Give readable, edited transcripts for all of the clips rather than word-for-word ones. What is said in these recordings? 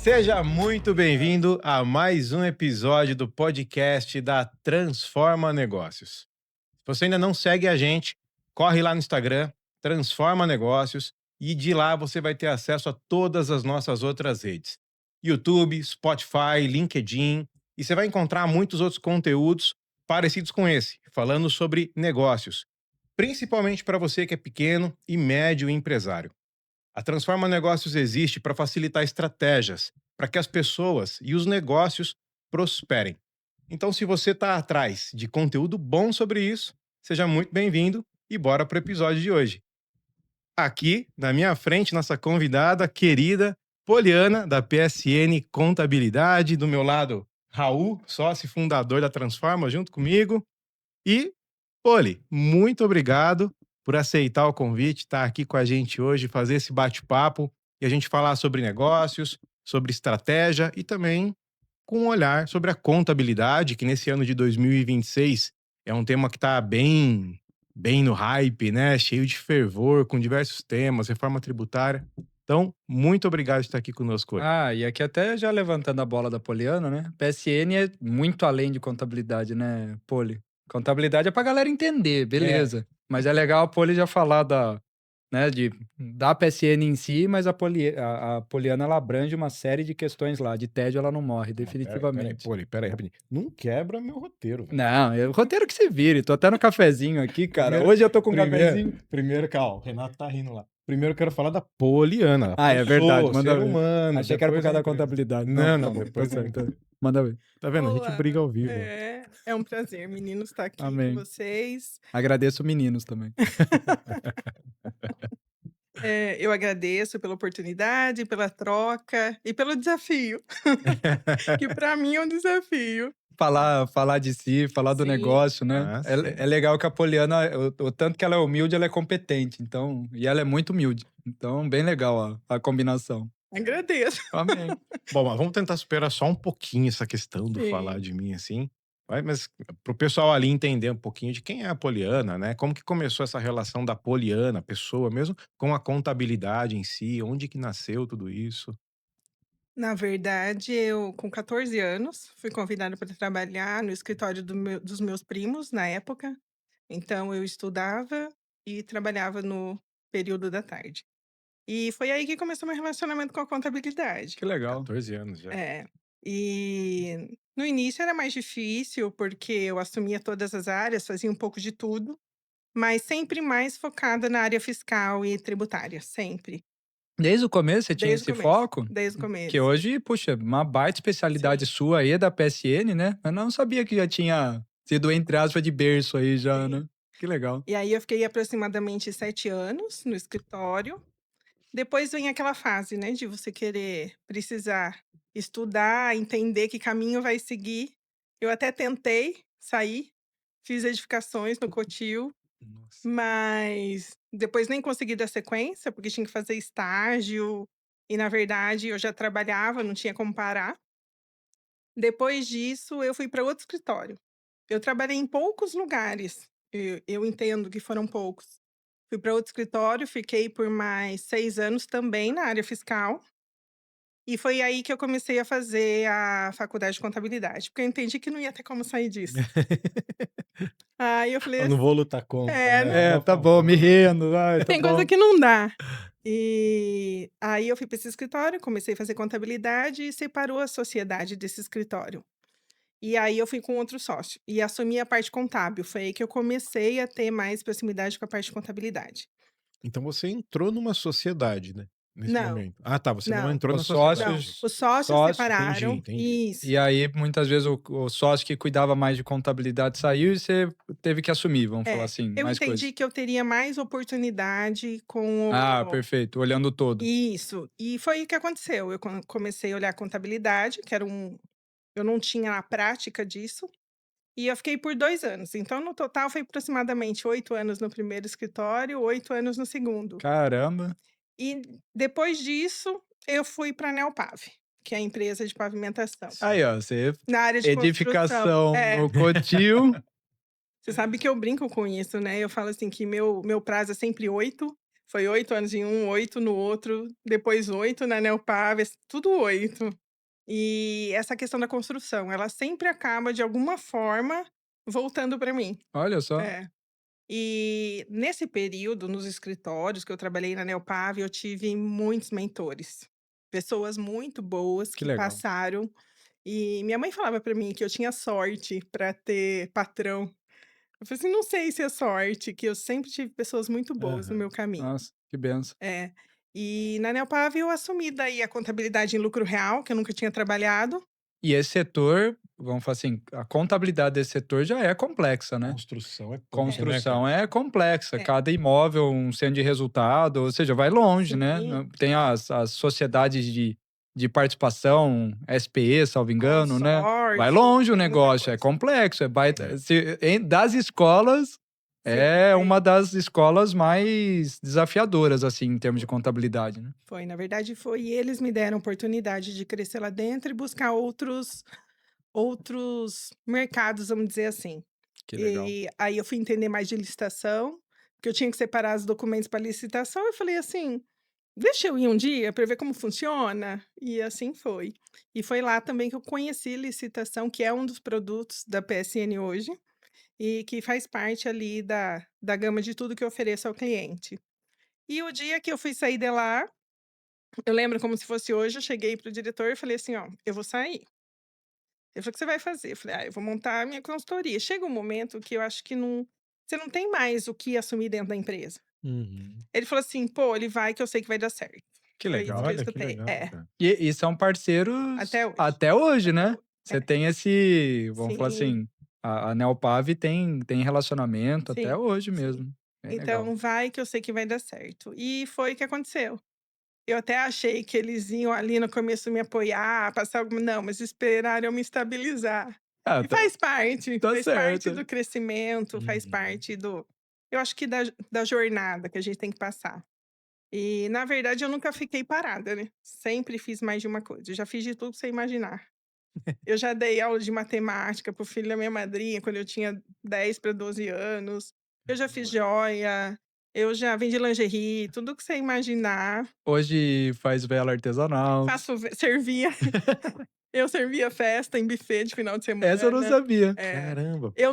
Seja muito bem-vindo a mais um episódio do podcast da Transforma Negócios. Se você ainda não segue a gente, corre lá no Instagram, Transforma Negócios, e de lá você vai ter acesso a todas as nossas outras redes: YouTube, Spotify, LinkedIn, e você vai encontrar muitos outros conteúdos parecidos com esse, falando sobre negócios, principalmente para você que é pequeno e médio empresário. A Transforma Negócios existe para facilitar estratégias, para que as pessoas e os negócios prosperem. Então, se você está atrás de conteúdo bom sobre isso, seja muito bem-vindo e bora para o episódio de hoje. Aqui, na minha frente, nossa convidada querida, Poliana, da PSN Contabilidade. Do meu lado, Raul, sócio e fundador da Transforma, junto comigo. E, Poli, muito obrigado por aceitar o convite, estar aqui com a gente hoje, fazer esse bate-papo e a gente falar sobre negócios, sobre estratégia e também com um olhar sobre a contabilidade, que nesse ano de 2026 é um tema que está bem no hype, né? Cheio de fervor, com diversos temas, reforma tributária. Então, muito obrigado por estar aqui conosco hoje. E aqui até já levantando a bola da Poliana, né? PSN é muito além de contabilidade, né, Poli? Contabilidade é pra galera entender, É, beleza. Mas é legal a Poli já falar né, da PSN em si, mas a Poliana ela abrange uma série de questões lá. De tédio ela não morre, não, peraí, definitivamente. Poli, peraí, rapidinho. Não quebra meu roteiro, velho. Não, é o roteiro que se vire. Tô até no cafezinho aqui, cara. Primeiro, Hoje eu tô com um primeiro, cafezinho. primeiro, calma, o Renato tá rindo lá. Primeiro eu quero falar da Poliana, a É verdade. pessoa, Manda ser ver. humano, Achei que era por depois a causa da empresa. contabilidade. Não, Não, tá não, bom, tá depois a certo. empresa. Manda ver. Tá vendo? A gente Olá, briga ao vivo. é um prazer, meninos, estar aqui com Amém. vocês. Agradeço meninos também. Eu agradeço pela oportunidade, pela troca e pelo desafio, que para mim é um desafio. Falar de si, falar do Sim, negócio, né. Ah, sim. É legal que a Poliana, o tanto que ela é humilde, ela é competente, então e ela é muito humilde. Então, bem legal a combinação. agradeço. Amém. Bom, mas vamos tentar superar só um pouquinho essa questão do falar Sim. de mim assim. Mas pro pessoal ali entender um pouquinho de quem é a Poliana, né? Como que começou essa relação da Poliana, pessoa mesmo, com a contabilidade em si, onde que nasceu tudo isso? Na verdade, eu, com 14 anos, fui convidada para trabalhar no escritório dos meus primos, na época. Então, eu estudava e trabalhava no período da tarde. E foi aí que começou meu relacionamento com a contabilidade. Que legal. 14 anos já. É. E no início era mais difícil, porque eu assumia todas as áreas, fazia um pouco de tudo, mas sempre mais focada na área fiscal e tributária, sempre. Desde o começo você tinha Desde o esse começo, foco? desde o Que começo. hoje, puxa, uma baita especialidade Sim, sua aí da PSN, né. Eu não sabia que já tinha sido, entre aspas, de berço aí já, sim. né. Que legal. E aí eu fiquei aproximadamente 7 anos no escritório. Depois vem aquela fase, né, de você querer precisar estudar, entender que caminho vai seguir. Eu até tentei sair, fiz edificações no Cotil. Nossa. Mas depois nem consegui dar sequência, porque tinha que fazer estágio, e na verdade eu já trabalhava, não tinha como parar. Depois disso, eu fui para outro escritório. Eu trabalhei em poucos lugares, eu entendo que foram poucos. Fui para outro escritório, fiquei por mais 6 anos também na área fiscal, e foi aí que eu comecei a fazer a faculdade de contabilidade, porque eu entendi que não ia ter como sair disso. Aí eu falei Eu não assim vou lutar contra, é, né? É, Vou a tá bom, me favor. rendo. Ai, tá tem coisa bom. que não dá. E aí eu fui para esse escritório, comecei a fazer contabilidade e separou a sociedade desse escritório. E aí eu fui com outro sócio e assumi a parte contábil. Foi aí que eu comecei a ter mais proximidade com a parte de contabilidade. Então você entrou numa sociedade, né? Nesse Não, momento. Ah, tá. Você não não, entrou na Os sociedade. não. sócios Os sócios sócio Entendi, separaram. entendi. e Isso. aí muitas vezes o sócio que cuidava mais de contabilidade saiu e você teve que assumir, vamos falar É. assim, Eu mais coisas. entendi que eu teria mais oportunidade com Ah, o. perfeito, olhando o todo. Isso. E foi o que aconteceu. Eu comecei a olhar contabilidade, que era eu não tinha a prática disso. E eu fiquei por 2 anos, então no total foi aproximadamente 8 anos no primeiro escritório, 8 anos no segundo. Caramba. E depois disso, eu fui pra Neopav, que é a empresa de pavimentação, Aí, ó, você na área de construção. edificação É, no Cotil. você sabe que eu brinco com isso, né, eu falo assim que meu prazo é sempre 8, Foi 8 anos em um, 8 no outro, depois 8 na Neopave, tudo 8. E essa questão da construção, ela sempre acaba de alguma forma voltando para mim. Olha só, É. E nesse período, nos escritórios que eu trabalhei na Neopave, eu tive muitos mentores. Pessoas muito boas que que legal. passaram. E minha mãe falava para mim que eu tinha sorte para ter patrão. Eu falei assim: "Não sei se é sorte", que eu sempre tive pessoas muito boas no Aham. meu caminho. Nossa, que benção. É. E na Neopave eu assumi daí a contabilidade em lucro real, que eu nunca tinha trabalhado. E esse setor, vamos falar assim, a contabilidade desse setor já é complexa, né? Construção é punk, É, né, cara? Construção é complexa, é. cada imóvel um centro de resultado, ou seja, vai longe, né? Sim, Tem as sociedades de participação, SPE, salvo engano, né? Vai consórcio, longe o tem muita negócio, é coisa. complexo, é É. baita. Das escolas, Sim, é foi. uma das escolas mais desafiadoras, assim, em termos de contabilidade, né? Foi, na verdade foi. E eles me deram oportunidade de crescer lá dentro e buscar outros mercados, vamos dizer assim. Que legal. E aí eu fui entender mais de licitação, porque eu tinha que separar os documentos para licitação, eu falei assim: "Deixa eu ir um dia para ver como funciona", e assim foi. E foi lá também que eu conheci licitação, que é um dos produtos da PSN hoje, e que faz parte ali da gama de tudo que eu ofereço ao cliente. E o dia que eu fui sair de lá, eu lembro como se fosse hoje, eu cheguei para o diretor e falei assim: "Ó, eu vou sair". Ele falou: "O que você vai fazer?" Eu falei: "Ah, eu vou montar a minha consultoria". Chega um momento que eu acho que você não tem mais o que assumir dentro da empresa. Uhum. Ele falou assim: "Pô, ele vai que eu sei que vai dar certo". Que Foi isso que eu legal. Olha, que escutei. legal, É, cara. E são até parceiros hoje. até hoje, Até né? hoje. Você É. tem esse, vamos falar Sim, assim, a Neopave tem relacionamento até sim, hoje sim. mesmo. Bem legal. Então vai que eu sei que vai dar certo. E foi o que aconteceu. Eu até achei que eles iam ali no começo me apoiar, passar alguma não, mas esperaram eu me estabilizar. Ah, E tá faz parte certo. do crescimento, faz Uhum. parte do eu acho que da jornada que a gente tem que passar. E na verdade eu nunca fiquei parada, né, sempre fiz mais de uma coisa, eu já fiz de tudo que você imaginar. Eu já dei aula de matemática para o filho da minha madrinha quando eu tinha 10 para 12 anos, eu já fiz joia, eu já vendi lingerie, tudo que você imaginar. Hoje faz vela artesanal. Servia eu servia festa em buffet de final de Essa eu não semana. sabia. É. Caramba, Eu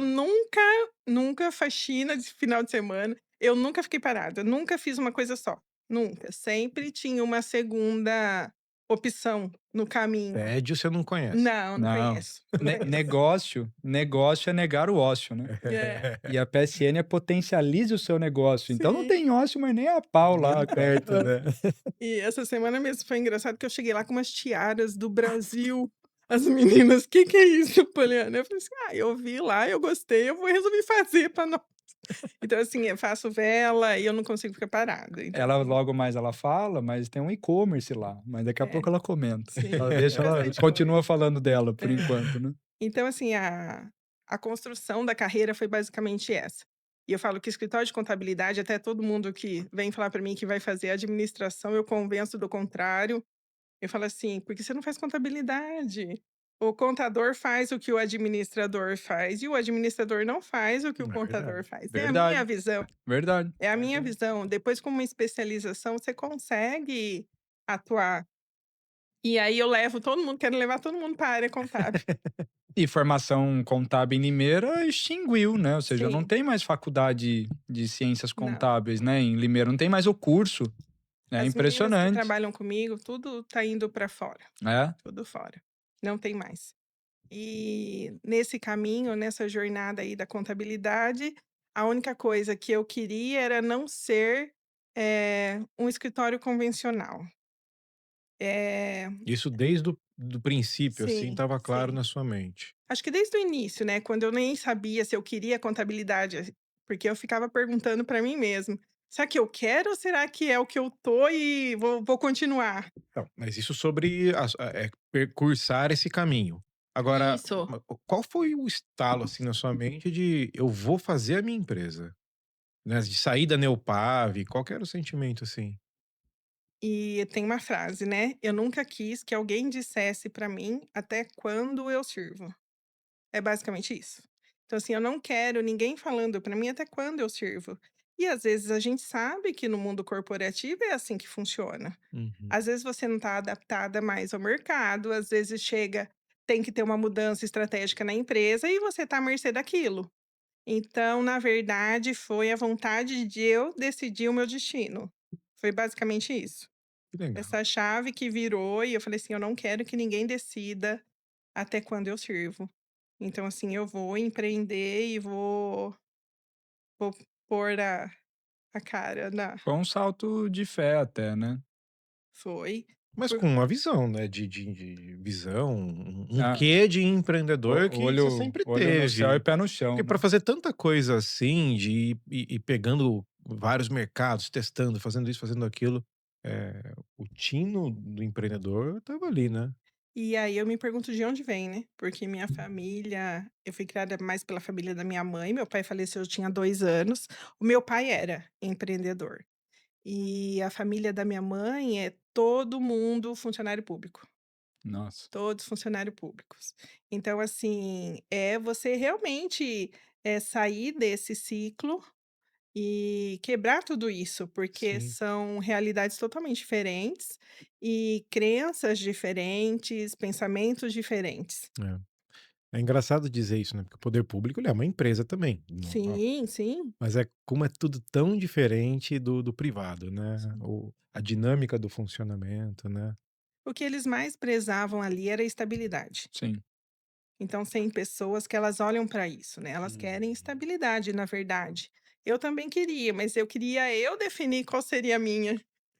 cara. nunca faxina de final de semana, eu nunca fiquei parada, nunca fiz uma coisa só, nunca. Sempre tinha uma segunda opção no caminho. Tédio você não conhece. Não, não Não. conheço, não conheço. Negócio é negar o ócio, né? É, E a PSN é potencialize o seu negócio. Então não sim. tem ócio, mas nem a pau Nem lá perto, Aham. né? E essa semana mesmo foi engraçado que eu cheguei lá com umas tiaras do Brasil. As meninas: Que é isso, Poliana?" Eu falei assim: "Ah, eu vi lá, eu gostei, eu vou resolvi fazer para nós". Então, assim, eu faço vela e eu não consigo ficar parada, então Ela assim logo mais ela fala, mas tem um e-commerce lá, mas daqui a é, pouco ela comenta. sim, tem Ela bastante continua coisa. falando dela por É. enquanto, né. Então, assim, a construção da carreira foi basicamente essa. E eu falo que escritório de contabilidade, até todo mundo que vem falar para mim que vai fazer administração, eu convenço do contrário. Eu falo assim: "Porque você não faz contabilidade. O contador faz o que o administrador faz e o administrador não faz o que o É contador verdade. faz". É a minha Verdade, visão, verdade. é a minha Verdade. visão. Depois com uma especialização você consegue atuar. E aí eu levo todo mundo quero levar todo mundo para a área contábil. E formação contábil em Limeira extinguiu, né, ou seja, não Sim, tem mais faculdade de ciências não. contábeis, né, em Limeira, não tem mais o curso. É As meninas que impressionante. trabalham comigo, tudo tá indo para fora, É. tudo fora. Não tem mais. E nesse caminho, nessa jornada aí da contabilidade, a única coisa que eu queria era não ser, um escritório convencional. Eh, Isso desde o do princípio, assim, sim, estava claro sim. na sua mente. Acho que desde o início, né, quando eu nem sabia se eu queria contabilidade, porque eu ficava perguntando para mim mesma: "Será que eu quero ou será que é o que eu tô e vou continuar?". Então, mas isso sobre cursar esse caminho. Agora, Isso. qual foi o estalo, assim, na sua mente de: "Eu vou fazer a minha empresa", né, de sair da Neopave, qual que era o sentimento, assim? E tem uma frase, né: "Eu nunca quis que alguém dissesse para mim até quando eu sirvo". É basicamente isso. Então, assim, eu não quero ninguém falando para mim até quando eu sirvo. E às vezes a gente sabe que no mundo corporativo é assim que funciona. Uhum. Às vezes você não está adaptada mais ao mercado, às vezes chega, tem que ter uma mudança estratégica na empresa e você está à mercê daquilo. Então, na verdade, foi a vontade de eu decidir o meu destino. Foi basicamente isso. Que legal. Essa chave que virou e eu falei assim: "Eu não quero que ninguém decida até quando eu sirvo". Então, assim, eu vou empreender e vou pôr a cara na Foi um salto de fé até, né. foi. Mas Por com uma visão, né, de visão, um Ah, quê de empreendedor que você sempre olho no céu e teve. pé no chão, Porque para né. fazer tanta coisa assim, de ir pegando vários mercados, testando, fazendo isso, fazendo aquilo, o tino do empreendedor estava ali, né. E aí eu me pergunto de onde vem, né, porque minha família eu fui criada mais pela família da minha mãe, meu pai faleceu eu tinha 2 anos, o meu pai era empreendedor. E a família da minha mãe é todo mundo funcionário público, Nossa, todos funcionários públicos. Então assim, é você realmente, sair desse ciclo e quebrar tudo isso, porque Sim, são realidades totalmente diferentes e crenças diferentes, pensamentos diferentes. é. É engraçado dizer isso, né, porque o poder público ele é uma empresa também, não Sim, sim. mas é como é tudo tão diferente do privado, né, Sim. a dinâmica do funcionamento, né. O que eles mais prezavam ali era a estabilidade. sim. Então, tem pessoas que elas olham para isso, né, elas querem Uhum. estabilidade, na verdade. Eu também queria, mas eu queria eu definir qual seria a minha.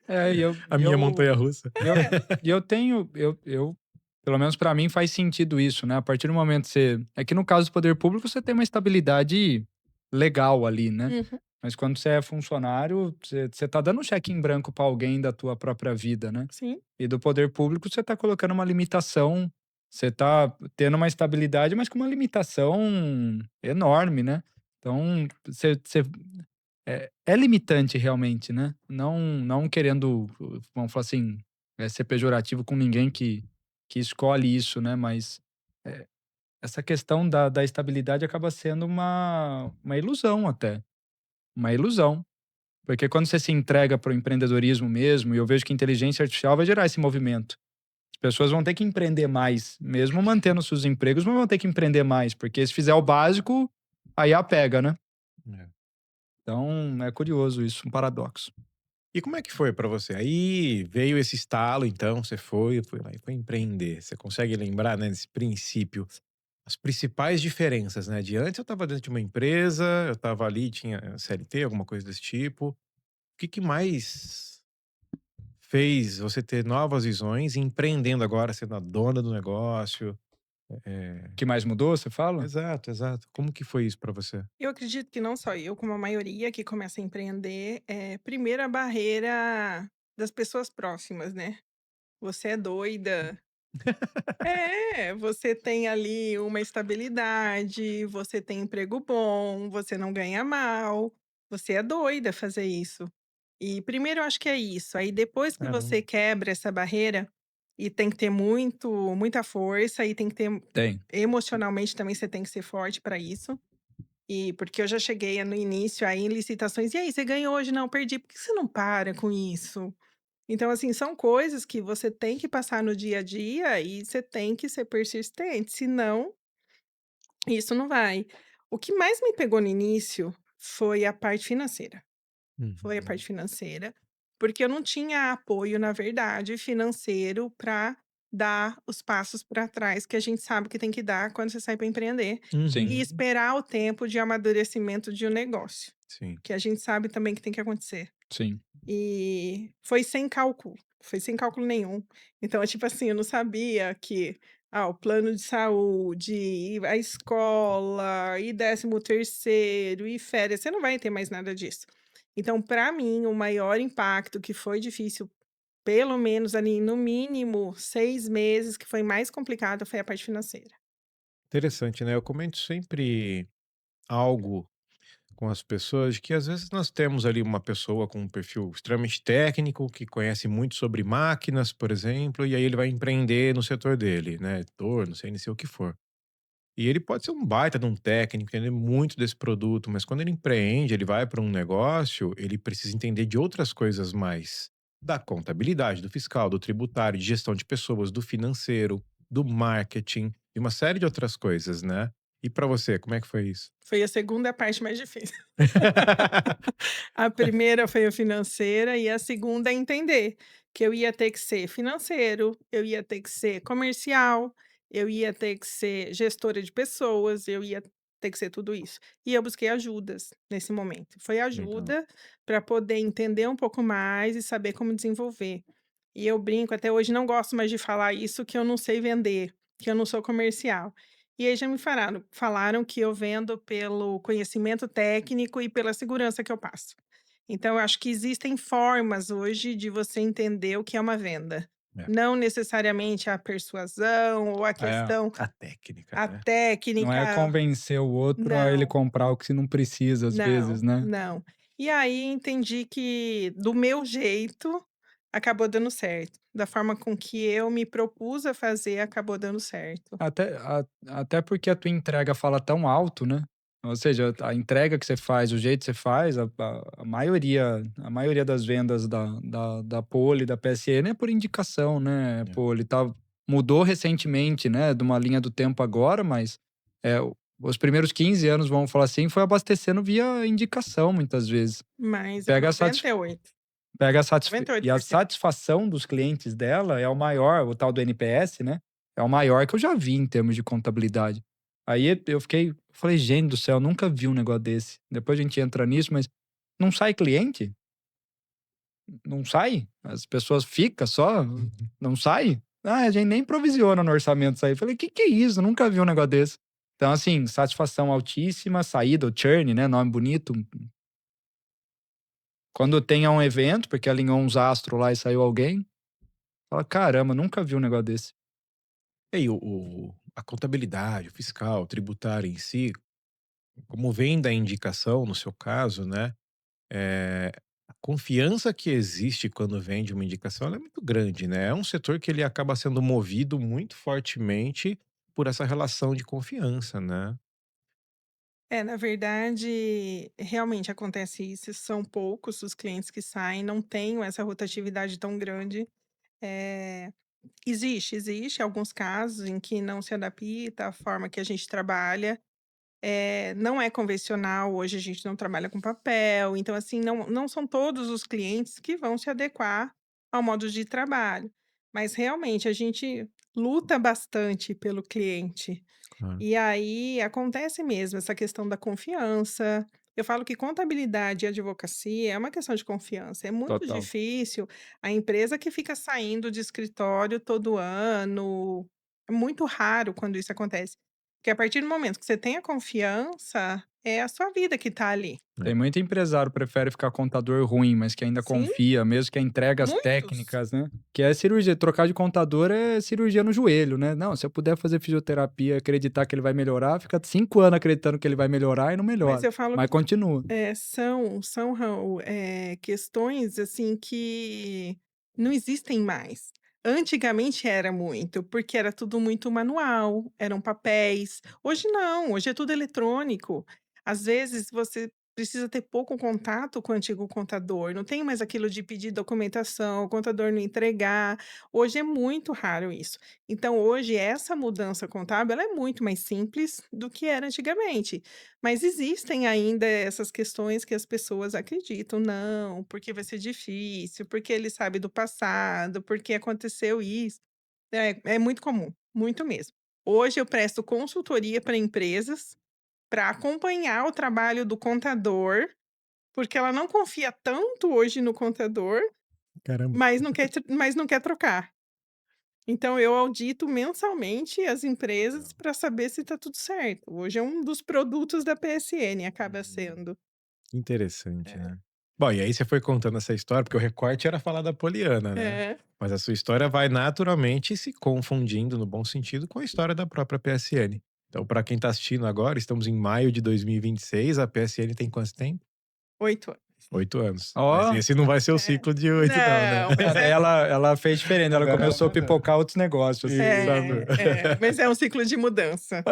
É, A minha montanha-russa. e eu e eu tenho eu pelo menos pra mim faz sentido isso, né, a partir do momento que você é que no caso do poder público você tem uma estabilidade legal ali, né, Uhum, mas quando você é funcionário, você tá dando um cheque em branco pra alguém da tua própria vida, né. sim. E do poder público você tá colocando uma limitação, você tá tendo uma estabilidade, mas com uma limitação enorme, né. Então você é limitante realmente, né. Não querendo, vamos falar assim, ser pejorativo com ninguém que escolhe isso, né, mas, eh, essa questão da estabilidade acaba sendo uma ilusão até, uma ilusão. Porque quando você se entrega para o empreendedorismo mesmo, e eu vejo que a inteligência artificial vai gerar esse movimento. As pessoas vão ter que empreender mais, mesmo mantendo seus empregos, mas vão ter que empreender mais, porque se fizer o básico, aí a pega, né. É. Então é curioso isso, um paradoxo. E como é que foi pra você? Aí veio esse estalo então, você foi lá e foi empreender. Você consegue lembrar, né, desse princípio, as principais diferenças, né, de antes eu estava dentro de uma empresa, eu estava ali, tinha CLT, alguma coisa desse tipo. O que que mais fez você ter novas visões e empreendendo agora, sendo a dona do negócio? O que mais mudou, você fala? Exato, exato. Como que foi isso pra você? Eu acredito que não só eu, como a maioria que começa a empreender, primeiro a barreira das pessoas próximas, né. "Você é doida". É, você tem ali uma estabilidade, você tem emprego bom, você não ganha mal, você é doida fazer isso. E primeiro eu acho que é isso, aí depois que Caramba. você quebra essa barreira, e tem que ter muita força e tem que ter Tem. emocionalmente também você tem que ser forte para isso. E porque eu já cheguei no início aí em licitações: "E aí, você ganhou hoje?", "Não, perdi", "Por que você não para com isso?". Então, assim, são coisas que você tem que passar no dia a dia e você tem que ser persistente, senão isso não vai. O que mais me pegou no início foi a parte financeira. Foi a Uhum. parte financeira, porque eu não tinha apoio, na verdade, financeiro para dar os passos para trás que a gente sabe que tem que dar quando você sai para empreender, Sim, e Uhum. esperar o tempo de amadurecimento de um negócio, Sim. que a gente sabe também que tem que acontecer. sim. E foi sem cálculo nenhum. Então é tipo assim, eu não sabia que, o plano de saúde, e a escola, e 13º, e férias, você não vai ter mais nada disso. Então, para mim, o maior impacto que foi difícil, pelo menos ali, no mínimo 6 meses, que foi mais complicado, foi a parte financeira. Interessante, né? Eu comento sempre algo com as pessoas de que às vezes nós temos ali uma pessoa com um perfil extremamente técnico, que conhece muito sobre máquinas, por exemplo, e aí ele vai empreender no setor dele, né? Editor, não sei nem sei o que for. E ele pode ser um baita de um técnico, entender muito desse produto, mas quando ele empreende, ele vai para um negócio, ele precisa entender de outras coisas mais. Da contabilidade, do fiscal, do tributário, de gestão de pessoas, do financeiro, do marketing e uma série de outras coisas, né? E para você, como é que foi isso? Foi a segunda parte mais difícil. A primeira foi a financeira e a segunda é entender que eu ia ter que ser financeiro, eu ia ter que ser comercial, eu ia ter que ser gestora de pessoas, eu ia ter que ser tudo isso. E eu busquei ajudas nesse momento. Foi Legal. ajuda para poder entender um pouco mais e saber como desenvolver. E eu brinco, até hoje não gosto mais de falar isso, que eu não sei vender, que eu não sou comercial. E aí já me falaram que eu vendo pelo conhecimento técnico e pela segurança que eu passo. Então eu acho que existem formas hoje de você entender o que é uma venda. É, Não necessariamente a persuasão ou a É, questão a técnica, a né? não é técnica, convencer o outro a ele não. comprar o que se não precisa, às vezes, Não, né. não. E aí entendi que do meu jeito, acabou dando certo. Da forma com que eu me propus a fazer, acabou dando certo. Até porque a tua entrega fala tão alto, né. Ou seja, a entrega que você faz, o jeito que você faz, a maioria das vendas da Poli, da PSN é por indicação, né. É. Pô, ele mudou recentemente, né, de uma linha do tempo agora, mas, os primeiros 15 anos, vamos falar assim, foi abastecendo via indicação muitas vezes. Mas é Pega a satis 98, Pega a satisf e a 98%. satisfação dos clientes dela é o maior, o tal do NPS, né, é o maior que eu já vi em termos de contabilidade. Aí falei: "Gente do céu, nunca vi um negócio desse". Depois a gente entra nisso, mas não sai cliente? Não sai? As pessoas ficam só? Uhum. Não sai? "Ah, a gente nem provisiona no orçamento sair". Falei: Que é isso? Nunca vi um negócio desse". Então, assim, satisfação altíssima, saída, o churn, né, nome bonito. Quando tenha um evento, porque alinhou uns astros lá e saiu alguém, fala: "Caramba, nunca vi um negócio desse". E aí, a contabilidade, o fiscal, o tributário em si, como vem da indicação, no seu caso, né? Eh, a confiança que existe quando vem de uma indicação, ela é muito grande, né? É um setor que ele acaba sendo movido muito fortemente por essa relação de confiança, né? É, na verdade, realmente acontece isso, são poucos os clientes que saem, não tenho essa rotatividade tão grande. Eh, existe alguns casos em que não se adapta à forma que a gente trabalha. Não é convencional, hoje a gente não trabalha com papel, então assim, não são todos os clientes que vão se adequar ao modo de trabalho. Mas realmente a gente luta bastante pelo cliente. Claro. E aí acontece mesmo essa questão da confiança. Eu falo que contabilidade e advocacia é uma questão de confiança. É muito Total. difícil a empresa que fica saindo de escritório todo ano. É muito raro quando isso acontece. Porque a partir do momento que você tem a confiança, é a sua vida que está ali. Tem É. muito empresário que prefere ficar contador ruim, mas que ainda Sim, confia, mesmo que a entregas muitos. técnicas, né. Que é cirurgia, trocar de contador é cirurgia no joelho, né. Não, se eu puder fazer fisioterapia, acreditar que ele vai melhorar, fica 5 anos acreditando que ele vai melhorar e não Mas melhora, eu falo mas que continua. são, Raul, questões, assim, que não existem mais. Antigamente era muito, porque era tudo muito manual, eram papéis. Hoje não, hoje é tudo eletrônico. Às vezes você precisa ter pouco contato com o antigo contador, não tem mais aquilo de pedir documentação, o contador não entregar. Hoje é muito raro isso. Então hoje essa mudança contábil, ela é muito mais simples do que era antigamente. Mas existem ainda essas questões que as pessoas acreditam: "Não, porque vai ser difícil, porque ele sabe do passado, porque aconteceu isso". É muito comum, muito mesmo. Hoje eu presto consultoria para empresas, para acompanhar o trabalho do contador, porque ela não confia tanto hoje no contador, Caramba. mas não quer trocar. Então eu audito mensalmente as empresas Legal. para saber se está tudo certo. Hoje é um dos produtos da PSN, acaba Uhum. sendo. Interessante, É. né? Bom, e aí você foi contando essa história, porque o recorte era falar da Poliana, né? É, Mas a sua história vai naturalmente se confundindo, no bom sentido, com a história da própria PSN. Então, para quem está assistindo agora, estamos em maio de 2026, a PSN tem quanto tempo? 8 anos. 8 anos. Mas Ó, esse não vai ser o É. ciclo de 8 não, né? Não, mas é ela fez diferente, ela Não, começou a não. pipocar outros negócios, assim, sabe? mas é um ciclo de mudança.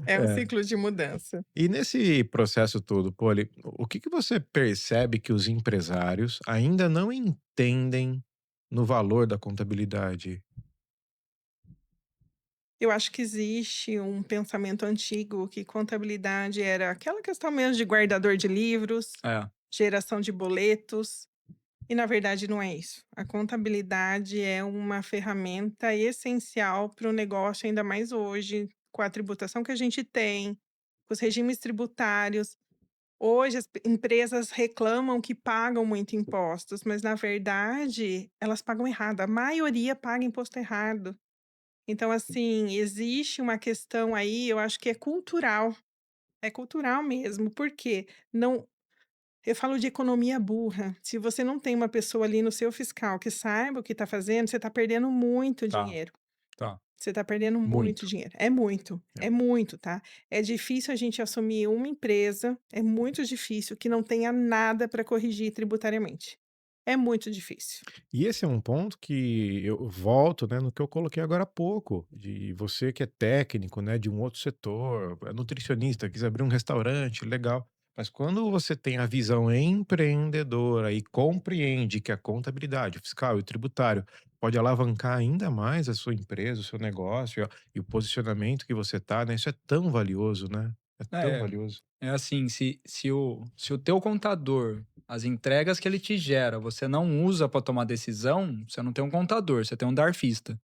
É um É. ciclo de mudança. E nesse processo todo, Poli, o que que você percebe que os empresários ainda não entendem no valor da contabilidade? Eu acho que existe um pensamento antigo que contabilidade era aquela questão mesmo de guardador de livros, É, geração de boletos, e na verdade não é isso. A contabilidade é uma ferramenta essencial para o negócio, ainda mais hoje, com a tributação que a gente tem, com os regimes tributários. Hoje as empresas reclamam que pagam muito impostos, mas na verdade elas pagam errado. A maioria paga imposto errado. Então, assim, existe uma questão aí, eu acho que é cultural mesmo, porque não eu falo de economia burra. Se você não tem uma pessoa ali no seu fiscal que saiba o que está fazendo, você está perdendo muito tá, dinheiro. tá. Você está perdendo muito Muito. dinheiro. É. É muito, tá? É difícil a gente assumir uma empresa, é muito difícil que não tenha nada para corrigir tributariamente. É muito difícil. E esse é um ponto que eu volto, né, no que eu coloquei agora há pouco, de você que é técnico, né, de um outro setor, é nutricionista, quis abrir um restaurante, legal. Mas quando você tem a visão empreendedora e compreende que a contabilidade, o fiscal e o tributário pode alavancar ainda mais a sua empresa, o seu negócio e o posicionamento que você tá, né, isso é tão valioso, né? É tão É, valioso. é assim, se o teu contador, as entregas que ele te gera, você não usa para tomar decisão, você não tem um contador, você tem um darfista.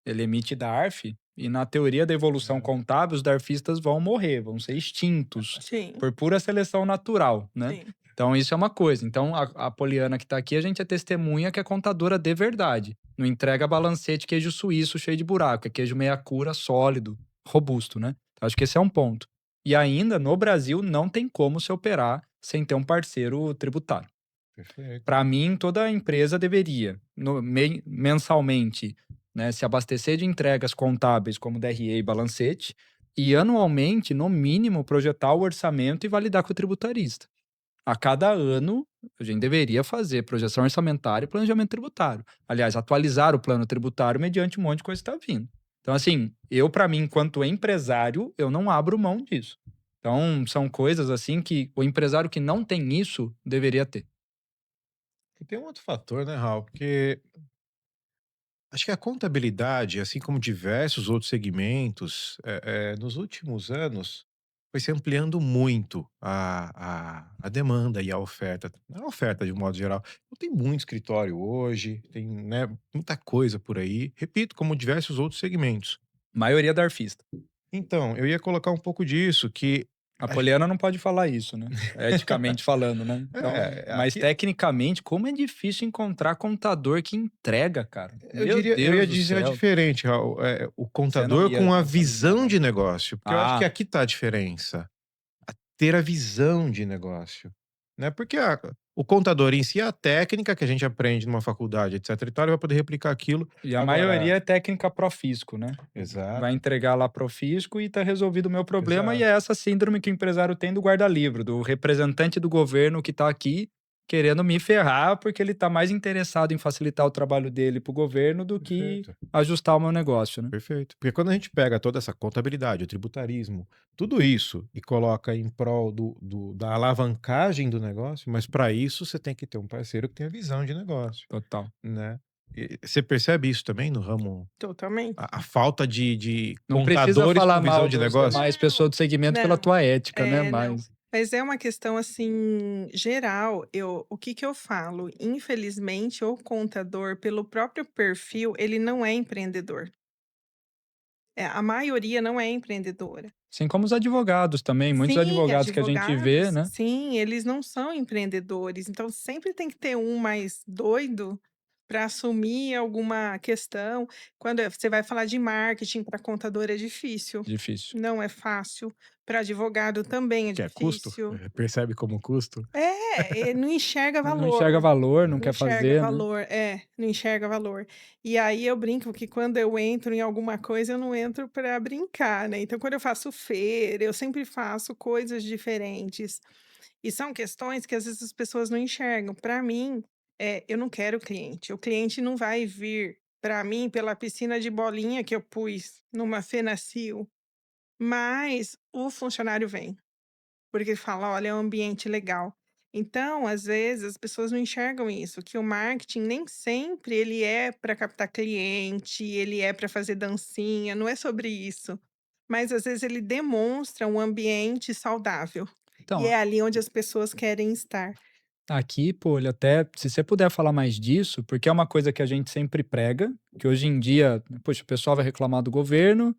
Ele emite DARF e na teoria da evolução É. contábil, os darfistas vão morrer, vão ser extintos Sim, por pura seleção natural, né? sim. Então isso é uma coisa. Então a Poliana que tá aqui, a gente é testemunha que é contadora de verdade. Não entrega balancete queijo suíço cheio de buraco, é queijo meia cura, sólido, robusto, né? Então, acho que esse é um ponto. E ainda no Brasil não tem como se operar sem ter um parceiro tributário. Perfeito. Para mim, toda empresa deveria, mensalmente, né, se abastecer de entregas contábeis como DRE e balancete, e anualmente, no mínimo, projetar o orçamento e validar com o tributarista. A cada ano, a gente deveria fazer projeção orçamentária e planejamento tributário. Aliás, atualizar o plano tributário mediante um monte de coisa que está vindo. Então, assim, para mim, enquanto empresário, eu não abro mão disso. Então, são coisas assim que o empresário que não tem isso deveria ter. E tem um outro fator, né, Raul? Porque acho que a contabilidade, assim como diversos outros segmentos, nos últimos anos, foi se ampliando muito a demanda e a oferta. A oferta, de um modo geral. Então, tem muito escritório hoje, tem, né, muita coisa por aí. Repito, como diversos outros segmentos. Maioria darfista. Então, eu ia colocar um pouco disso, que A acho Poliana não pode falar isso, né? Eticamente falando, né? Então, mas aqui tecnicamente, como é difícil encontrar contador que entrega, cara. Meu eu ia Deus do dizer céu. diferente, Raul, o Você não contador ia com a pensar nisso, visão não. de negócio, porque eu acho que Ah, aqui tá a diferença. Ter a visão de negócio, né, porque o contador em si é a técnica que a gente aprende numa faculdade, etc e tal, ele vai poder replicar aquilo. e a Agora maioria é técnica profisco, né? Vai exato, entregar lá profisco e tá resolvido o meu problema. E é exato. essa síndrome que o empresário tem do guarda-livro, do representante do governo que tá aqui querendo me ferrar porque ele tá mais interessado em facilitar o trabalho dele pro governo do que Perfeito, ajustar o meu negócio, né? perfeito. Porque quando a gente pega toda essa contabilidade, o tributarismo, tudo isso e coloca em prol da alavancagem do negócio, mas para isso você tem que ter um parceiro que tenha visão de negócio, Total. né. E você percebe isso também no ramo, Totalmente. a falta de Não precisa contadores falar com visão mal de dos negócio? demais pessoas do segmento pela Não, tua ética, né? não. Mas Mas é uma questão, assim, geral, o que que eu falo? Infelizmente, o contador, pelo próprio perfil, ele não é empreendedor. A maioria não é empreendedora. assim como os advogados também, muitos Sim, advogados que a gente vê, advogados, né? sim, eles não são empreendedores, então sempre tem que ter um mais doido para assumir alguma questão. Quando você vai falar de marketing para contador é difícil, Difícil. não é fácil. Para advogado também é Que é custo? difícil. Percebe como custo? Não enxerga Não enxerga valor. valor, não Não quer enxerga fazer, né? valor, não enxerga valor. E aí eu brinco que quando eu entro em alguma coisa, eu não entro para brincar, né. Então quando eu faço feira, eu sempre faço coisas diferentes. E são questões que às vezes as pessoas não enxergam. Para mim, eu não quero o cliente não vai vir para mim pela piscina de bolinha que eu pus numa Fenacil, mas o funcionário vem. Porque fala: "Olha, é um ambiente legal". Então, às vezes, as pessoas não enxergam isso, que o marketing nem sempre ele é para captar cliente, ele é para fazer dancinha, não é sobre isso. Mas, às vezes, ele demonstra um ambiente saudável, e Então, é ali onde as pessoas querem estar. aqui, pô, ele até se você puder falar mais disso, porque é uma coisa que a gente sempre prega, que hoje em dia, poxa, o pessoal vai reclamar do governo,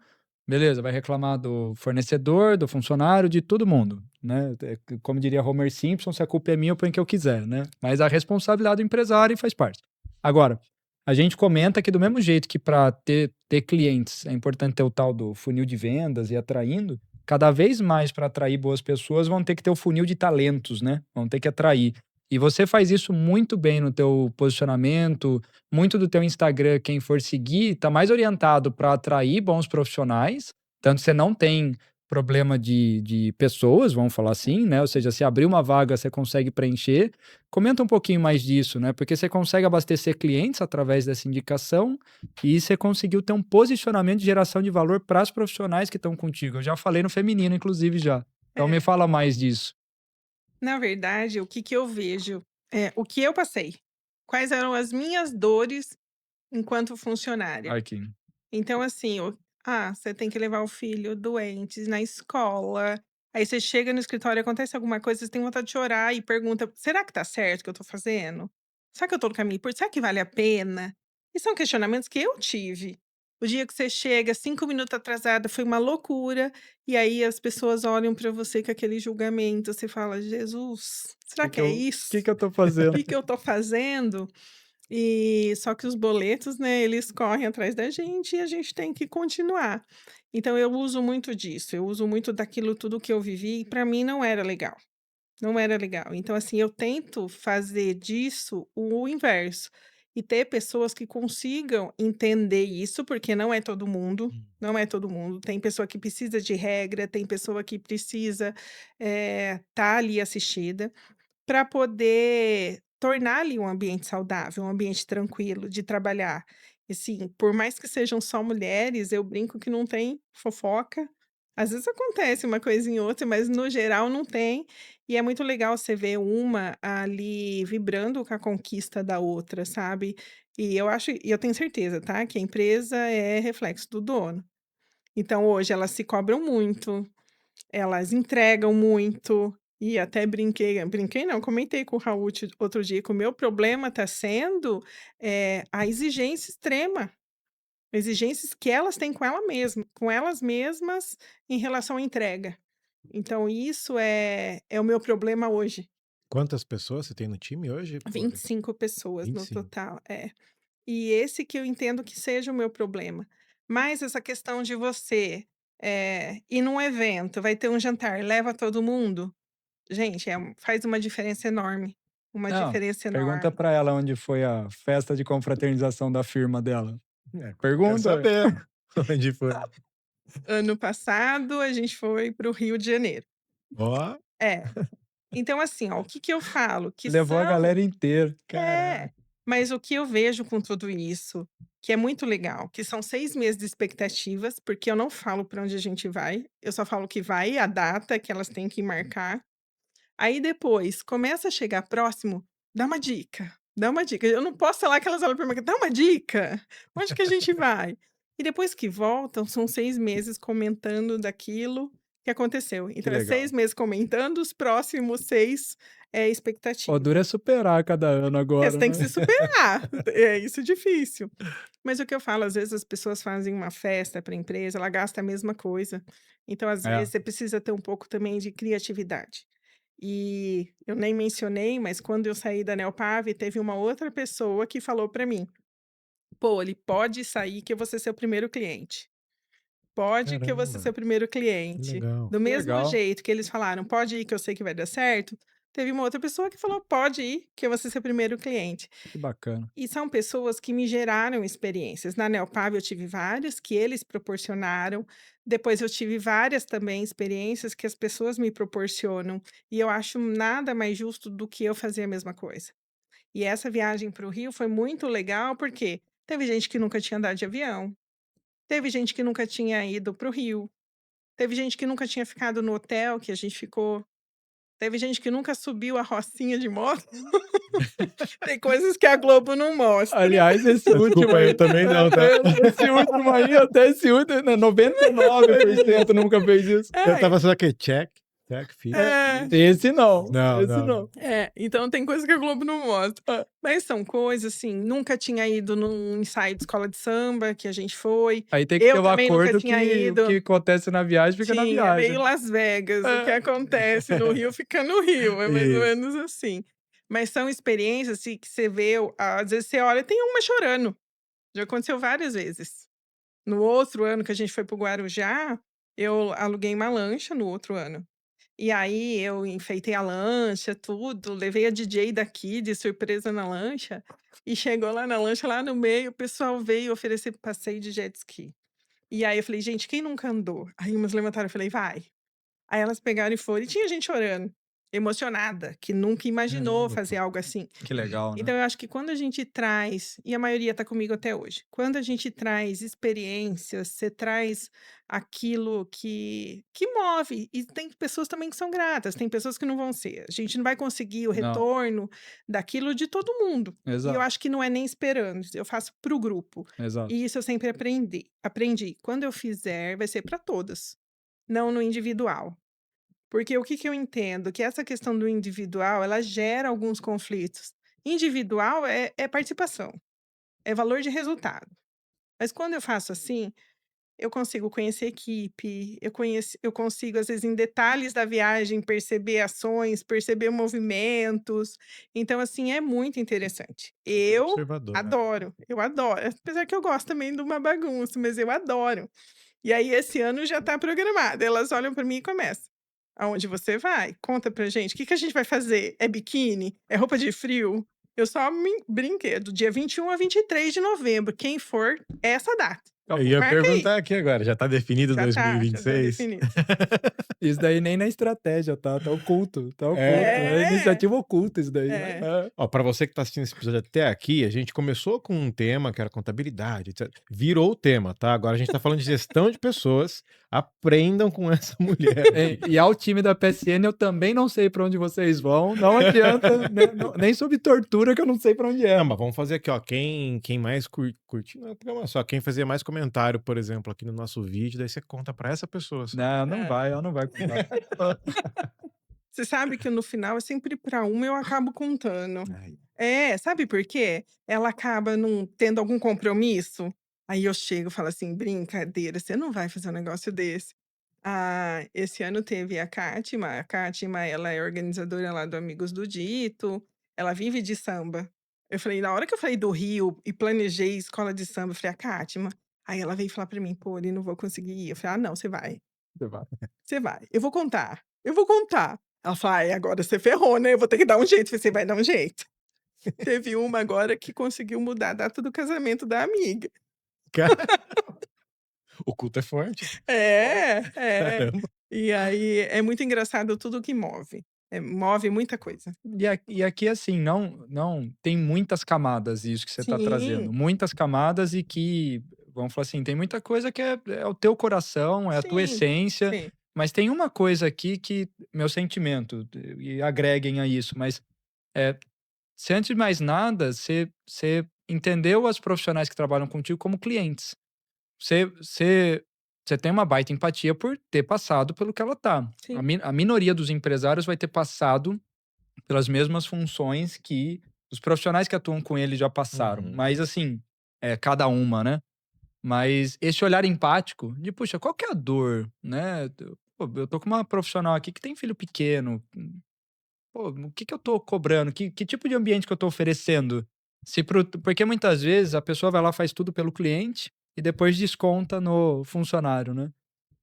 beleza, vai reclamar do fornecedor, do funcionário, de todo mundo, né? Como diria Homer Simpson, se a culpa é minha, eu ponho o que eu quiser, né? Mas a responsabilidade do empresário faz parte. Agora, a gente comenta que do mesmo jeito que para ter clientes é importante ter o tal do funil de vendas e atraindo, cada vez mais para atrair boas pessoas vão ter que ter o funil de talentos, né? Vão ter que atrair. E você faz isso muito bem no teu posicionamento, muito do teu Instagram, quem for seguir, tá mais orientado para atrair bons profissionais, tanto você não tem problema de pessoas, vamos falar assim, né? Ou seja, se abrir uma vaga, você consegue preencher. Comenta um pouquinho mais disso, né? Porque você consegue abastecer clientes através dessa indicação e você conseguiu ter um posicionamento de geração de valor para os profissionais que estão contigo. Eu já falei no feminino, inclusive, já. Então me É. fala mais disso. Na verdade, o que que eu vejo, o que eu passei, quais eram as minhas dores enquanto funcionária. Aqui. Então, assim, você tem que levar o filho doente na escola, aí você chega no escritório, acontece alguma coisa, você tem vontade de chorar e pergunta: "Será que tá certo o que eu tô fazendo? Será que eu tô no caminho? Será que vale a pena?". E são questionamentos que eu tive. O dia que você chega 5 minutos atrasada foi uma loucura, e aí as pessoas olham pra você com aquele julgamento, você fala: "Jesus, será que é Que isso? que eu tô O fazendo? que que eu tô fazendo?". E só que os boletos, né, eles correm atrás da gente e a gente tem que continuar. Então eu uso muito disso, eu uso muito daquilo tudo que eu vivi e para mim não era legal, não era legal. Então, assim, eu tento fazer disso o inverso e ter pessoas que consigam entender isso, porque não é todo mundo, não é todo mundo. Tem pessoa que precisa de regra, tem pessoa que precisa, tá ali assistida. Para poder tornar ali um ambiente saudável, um ambiente tranquilo de trabalhar. E assim, por mais que sejam só mulheres, eu brinco que não tem fofoca. Às vezes acontece uma coisinha ou outra, mas no geral não tem. E é muito legal você ver uma ali vibrando com a conquista da outra, sabe. E eu tenho certeza, tá, que a empresa é reflexo do dono. Então hoje elas se cobram muito, elas entregam muito, e até brinquei não, comentei com o Raul outro dia que o meu problema está sendo, a exigência extrema, exigências que elas têm com elas mesmas em relação à entrega. Então isso é o meu problema hoje. Quantas pessoas você tem no time hoje? 25 pessoas no 25. total, é. E esse que eu entendo que seja o meu problema. Mas essa questão de você, ir num evento, vai ter um jantar, leva todo mundo, gente, faz uma diferença enorme, uma Não, diferença pergunta enorme. pra ela onde foi a festa de confraternização da firma dela. Quero Pergunta. saber onde foi. Ano passado a gente foi para o Rio de Janeiro. Ó, É, então assim, ó, o que que eu falo? Que Levou a são galera inteira. É, Caraca. mas o que eu vejo com tudo isso, que é muito legal, que são 6 meses de expectativas, porque eu não falo para onde a gente vai, eu só falo que vai, a data que elas têm que marcar. Aí depois começa a chegar próximo, dá uma dica, dá uma dica. Eu não posso falar que elas olham para mim, dá uma dica, onde que a gente vai? E depois que voltam, são 6 meses comentando daquilo que aconteceu. Que Então é 6 legal. meses comentando, os próximos 6 é O duro expectativa. é superar cada ano Você agora, tem que né. se superar, é isso difícil. Mas o que eu falo, às vezes as pessoas fazem uma festa para a empresa, ela gasta a mesma coisa. Então, às É. vezes, você precisa ter um pouco também de criatividade. E eu nem mencionei, mas quando eu saí da Neopave, teve uma outra pessoa que falou para mim: "Pô, ele pode sair que eu vou ser seu primeiro cliente. Pode que eu vou ser caramba, seu primeiro que cliente". legal. Do Que mesmo legal. jeito que eles falaram: "Pode ir que eu sei que vai dar certo", Teve uma outra pessoa que falou: "Pode ir, que eu vou ser seu primeiro cliente". Que bacana. E são pessoas que me geraram experiências. Na Neopav eu tive várias que eles proporcionaram, depois eu tive várias também experiências que as pessoas me proporcionam, e eu acho nada mais justo do que eu fazer a mesma coisa. E essa viagem para o Rio foi muito legal, porque teve gente que nunca tinha andado de avião, teve gente que nunca tinha ido para o Rio, teve gente que nunca tinha ficado no hotel que a gente ficou, teve gente que nunca subiu a Rocinha de moto. Tem coisas que a Globo não mostra. Aliás, esse último Desculpa, aí eu também não, tá? esse último aí, até esse último, né, 99% nunca fez isso. Eu É, tava só aqui, check, fiz. é. Esse não, Não, esse não. não. Então tem coisa que a Globo não mostra. Mas são coisas, assim, nunca tinha ido num ensaio de escola de samba que a gente foi. Aí tem que ter Eu um também nunca acordo tinha que o que ido. acontece na viagem fica na Tinha, meio viagem. Las Vegas, o que É. acontece no Rio fica no Rio, é mais ou Isso. menos assim. Mas são experiências, assim, que você vê, às vezes você olha, tem uma chorando. Já aconteceu várias vezes. No outro ano que a gente foi para o Guarujá, eu aluguei uma lancha no outro ano. E aí eu enfeitei a lancha, tudo, levei a DJ daqui de surpresa na lancha, e chegou lá na lancha, lá no meio, o pessoal veio oferecer passeio de jet ski. E aí eu falei: "Gente, quem nunca andou?" Aí umas levantaram, eu falei: "Vai". Aí elas pegaram e foram, e tinha gente chorando, emocionada, que nunca imaginou Caramba, fazer pô. algo assim. Que legal, né? Então eu acho que quando a gente traz, e a maioria está comigo até hoje, quando a gente traz experiências, você traz aquilo que move, e tem pessoas também que são gratas, tem pessoas que não vão ser. A gente não vai conseguir o Não, retorno daquilo de todo mundo. E eu exato, acho que não é nem esperando, eu faço para o grupo. exato. E isso eu sempre aprendi. Quando eu fizer, vai ser para todas, não no individual. Porque o que que eu entendo? Que essa questão do individual, ela gera alguns conflitos. Individual é participação, é valor de resultado. Mas quando eu faço assim, eu consigo conhecer equipe, eu consigo, às vezes, em detalhes da viagem, perceber ações, perceber movimentos. Então, assim, é muito interessante. Super Eu observador, né? adoro, eu adoro. Apesar que eu gosto também de uma bagunça, mas eu adoro. E aí esse ano já está programado. Elas olham para mim e começam: "Aonde você vai? Conta pra gente. O que que a gente vai fazer? É biquíni? É roupa de frio?" Eu só brinquei, do dia 21 a 23 de novembro. Quem for, é essa data. Eu ia Marca aí. perguntar aqui agora, já tá definido Já tá 2026? definido. Isso daí nem na estratégia, tá? Tá oculto, tá oculto. É. É iniciativa oculta isso daí. É. É. Ó, pra você que tá assistindo esse episódio até aqui, a gente começou com um tema que era contabilidade, etc. Virou o tema, tá? Agora a gente tá falando de gestão de pessoas. Aprendam com essa mulher. E ao time da PSN, eu também não sei pra onde vocês vão. Não adianta, nem sob tortura que eu não sei pra onde é. Não, mas vamos fazer aqui, ó. Quem mais curtiu, não é programa só. Quem fazer mais comentário, por exemplo, aqui no nosso vídeo, daí você conta pra essa pessoa só. Não É. vai, ela não vai contar. Você sabe que no final é sempre para uma eu acabo contando. Aí. É, sabe por quê? Ela acaba não tendo algum compromisso, aí eu chego e falo assim: "Brincadeira, você não vai fazer um negócio desse". Ah, esse ano teve a Kátima, ela é organizadora lá do Amigos do Dito, ela vive de samba. Eu falei, na hora que eu falei do Rio e planejei escola de samba, eu falei: "A Kátima". Aí ela veio falar pra mim: "Pô, eu não vou conseguir ir". Eu falei: "Ah, não, você vai, Você vai. você vai. Eu vou contar, eu vou contar". Ela falou: "Ai, agora você ferrou, né, eu vou ter que dar um jeito". Eu falei: "Você vai dar um jeito". Teve uma agora que conseguiu mudar a data do casamento da amiga. Cara, o culto é forte. É, é. Caramba. E aí é muito engraçado tudo que move. Move muita coisa. E aqui, assim, não tem muitas camadas isso que você tá trazendo. Sim, Muitas camadas e que, vamos falar assim, tem muita coisa que é o teu coração, é a tua sim, essência, sim. mas tem uma coisa aqui que meu sentimento, e agreguem a isso, mas é, se antes de mais nada, você entendeu as profissionais que trabalham contigo como clientes. Você tem uma baita empatia por ter passado pelo que ela tá. Sim. A minoria dos empresários vai ter passado pelas mesmas funções que os profissionais que atuam com ele já passaram. Uhum. Mas assim, cada uma, né? Mas esse olhar empático de, puxa, qual que é a dor, né? Pô, eu tô com uma profissional aqui que tem filho pequeno. Pô, o que que eu tô cobrando? Que tipo de ambiente que eu tô oferecendo? Porque muitas vezes a pessoa vai lá, faz tudo pelo cliente e depois desconta no funcionário, né?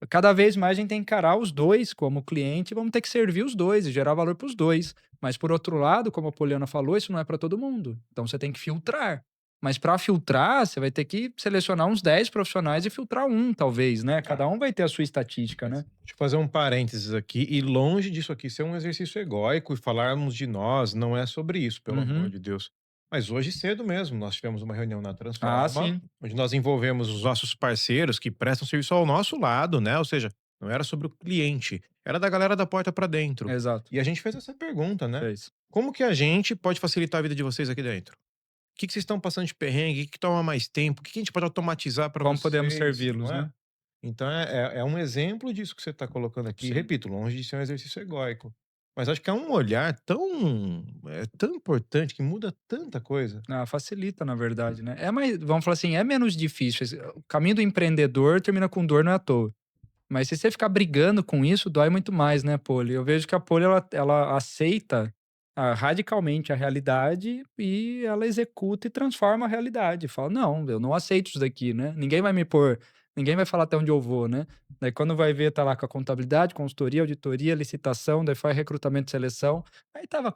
Cada vez mais a gente tem que encarar os dois como cliente e vamos ter que servir os dois e gerar valor para os dois. Mas por outro lado, como a Poliana falou, isso não é para todo mundo. Então você tem que filtrar. Mas para filtrar, você vai ter que selecionar uns 10 profissionais e filtrar um, talvez, né? Ah, Cada um vai ter a sua estatística, mas né? deixa eu fazer um parênteses aqui, e longe disso aqui ser um exercício egóico e falarmos de nós, não é sobre isso, pelo amor Uhum. de Deus. Mas hoje cedo mesmo, nós tivemos uma reunião na Ah, Transforma, sim. onde nós envolvemos os nossos parceiros que prestam serviço ao nosso lado, né? Ou seja, não era sobre o cliente, era da galera da porta para dentro. Exato. E a gente fez essa pergunta, né? Fez. Como que a gente pode facilitar a vida de vocês aqui dentro? O que que vocês estão passando de perrengue? O que que toma mais tempo? O que que a gente pode automatizar para Como podemos vocês, servi-los, não é? né? Então é um exemplo disso que você está colocando aqui. Sim. Repito, longe de ser um exercício egóico. Mas acho que é um olhar tão importante, que muda tanta coisa. Ah, facilita, na verdade, né? É mais, vamos falar assim, é menos difícil. O caminho do empreendedor termina com dor, não é à toa. Mas se você ficar brigando com isso, dói muito mais, né, Poli? Eu vejo que a Poli, ela aceita radicalmente a realidade e ela executa e transforma a realidade. Fala, não, eu não aceito isso daqui, né? Ninguém vai me pôr, ninguém vai falar até onde eu vou, né? Daí quando vai ver, tá lá com a contabilidade, consultoria, auditoria, licitação, daí faz recrutamento e seleção. Aí tava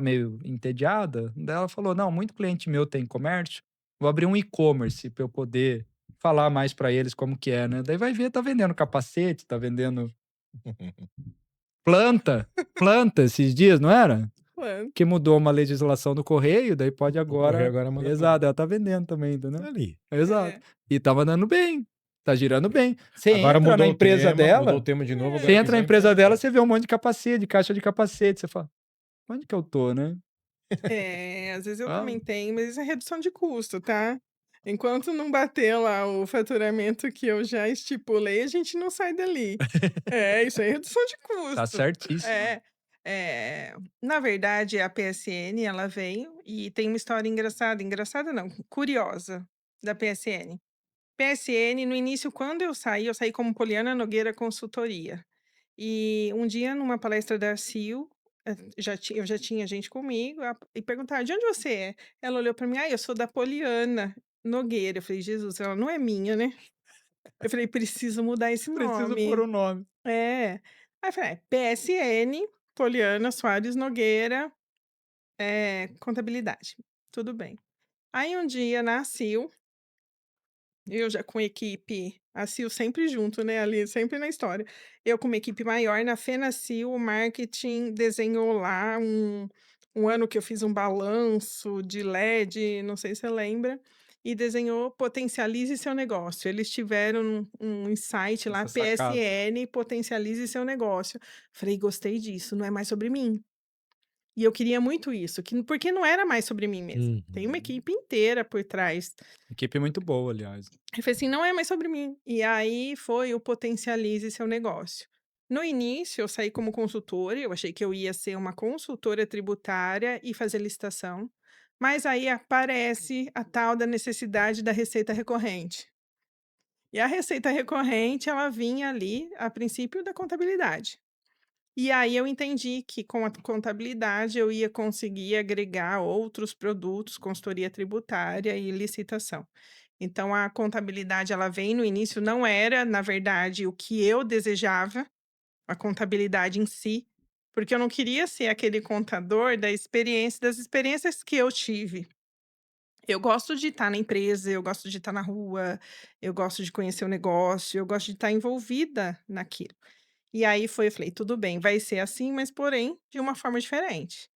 meio entediada. Daí ela falou, não, muito cliente meu tem comércio, vou abrir um e-commerce para eu poder falar mais pra eles como que é, né. Daí vai ver, tá vendendo capacete, tá vendendo planta esses dias, não era? Claro. Que mudou uma legislação do correio, daí pode O correio agora agora manda planta. exato, ela tá vendendo também, entendeu? Ali. Exato. É, E tava dando bem, tá girando bem. Você Agora entra na empresa mudou o dela, tema de novo, você agora é. entra na quiser empresa dela, implantar. você vê um monte de capacete, de caixa de capacete, você fala: "Onde que eu tô, né?" É, às vezes eu Ah, também tenho, mas isso é redução de custo, tá? Enquanto não bater lá o faturamento que eu já estipulei, a gente não sai dali. É, isso aí é redução de tá custo. certíssima. É, na verdade, a PSN, ela veio e tem uma história engraçada não, curiosa, da PSN. PSN, no início, quando eu saí como Poliana Nogueira Consultoria. E um dia, numa palestra da CIO, eu já tinha gente comigo, e perguntaram: "De onde você é?" Ela olhou para mim: "Ah, eu sou da Poliana Nogueira". Eu falei: "Jesus, ela não é minha, né?". Eu falei: "Preciso mudar esse Preciso pôr nome". o nome. É. Aí eu falei: PSN, Poliana Soares Nogueira, contabilidade". Tudo bem. Aí um dia na CIO, eu já com equipe, a CIO sempre junto, né, ali, sempre na história. Eu com uma equipe maior, na FenaCIO, o marketing desenhou lá um ano que eu fiz um balanço de LED, não sei se você lembra, e desenhou "Potencialize seu negócio". Eles tiveram um insight lá, Essa sacada. PSN, "Potencialize seu negócio". Falei: "Gostei disso, não é mais sobre mim". E eu queria muito isso, porque não era mais sobre mim mesmo, tem uma Uhum. equipe inteira por trás. Equipe muito boa, aliás. Eu falei assim: "Não é mais sobre mim". E aí foi o potencialize seu negócio. No início, eu saí como consultora, eu achei que eu ia ser uma consultora tributária e fazer licitação, mas aí aparece a tal da necessidade da receita recorrente. E a receita recorrente, ela vinha ali, a princípio, da contabilidade. E aí eu entendi que com a contabilidade eu ia conseguir agregar outros produtos, consultoria tributária e licitação. Então a contabilidade ela vem no início, não era, na verdade, o que eu desejava, a contabilidade em si, porque eu não queria ser aquele contador das experiências que eu tive. Eu gosto de estar na empresa, eu gosto de estar na rua, eu gosto de conhecer o negócio, eu gosto de estar envolvida naquilo. E aí eu falei: "Tudo bem, vai ser assim, mas porém de uma forma diferente".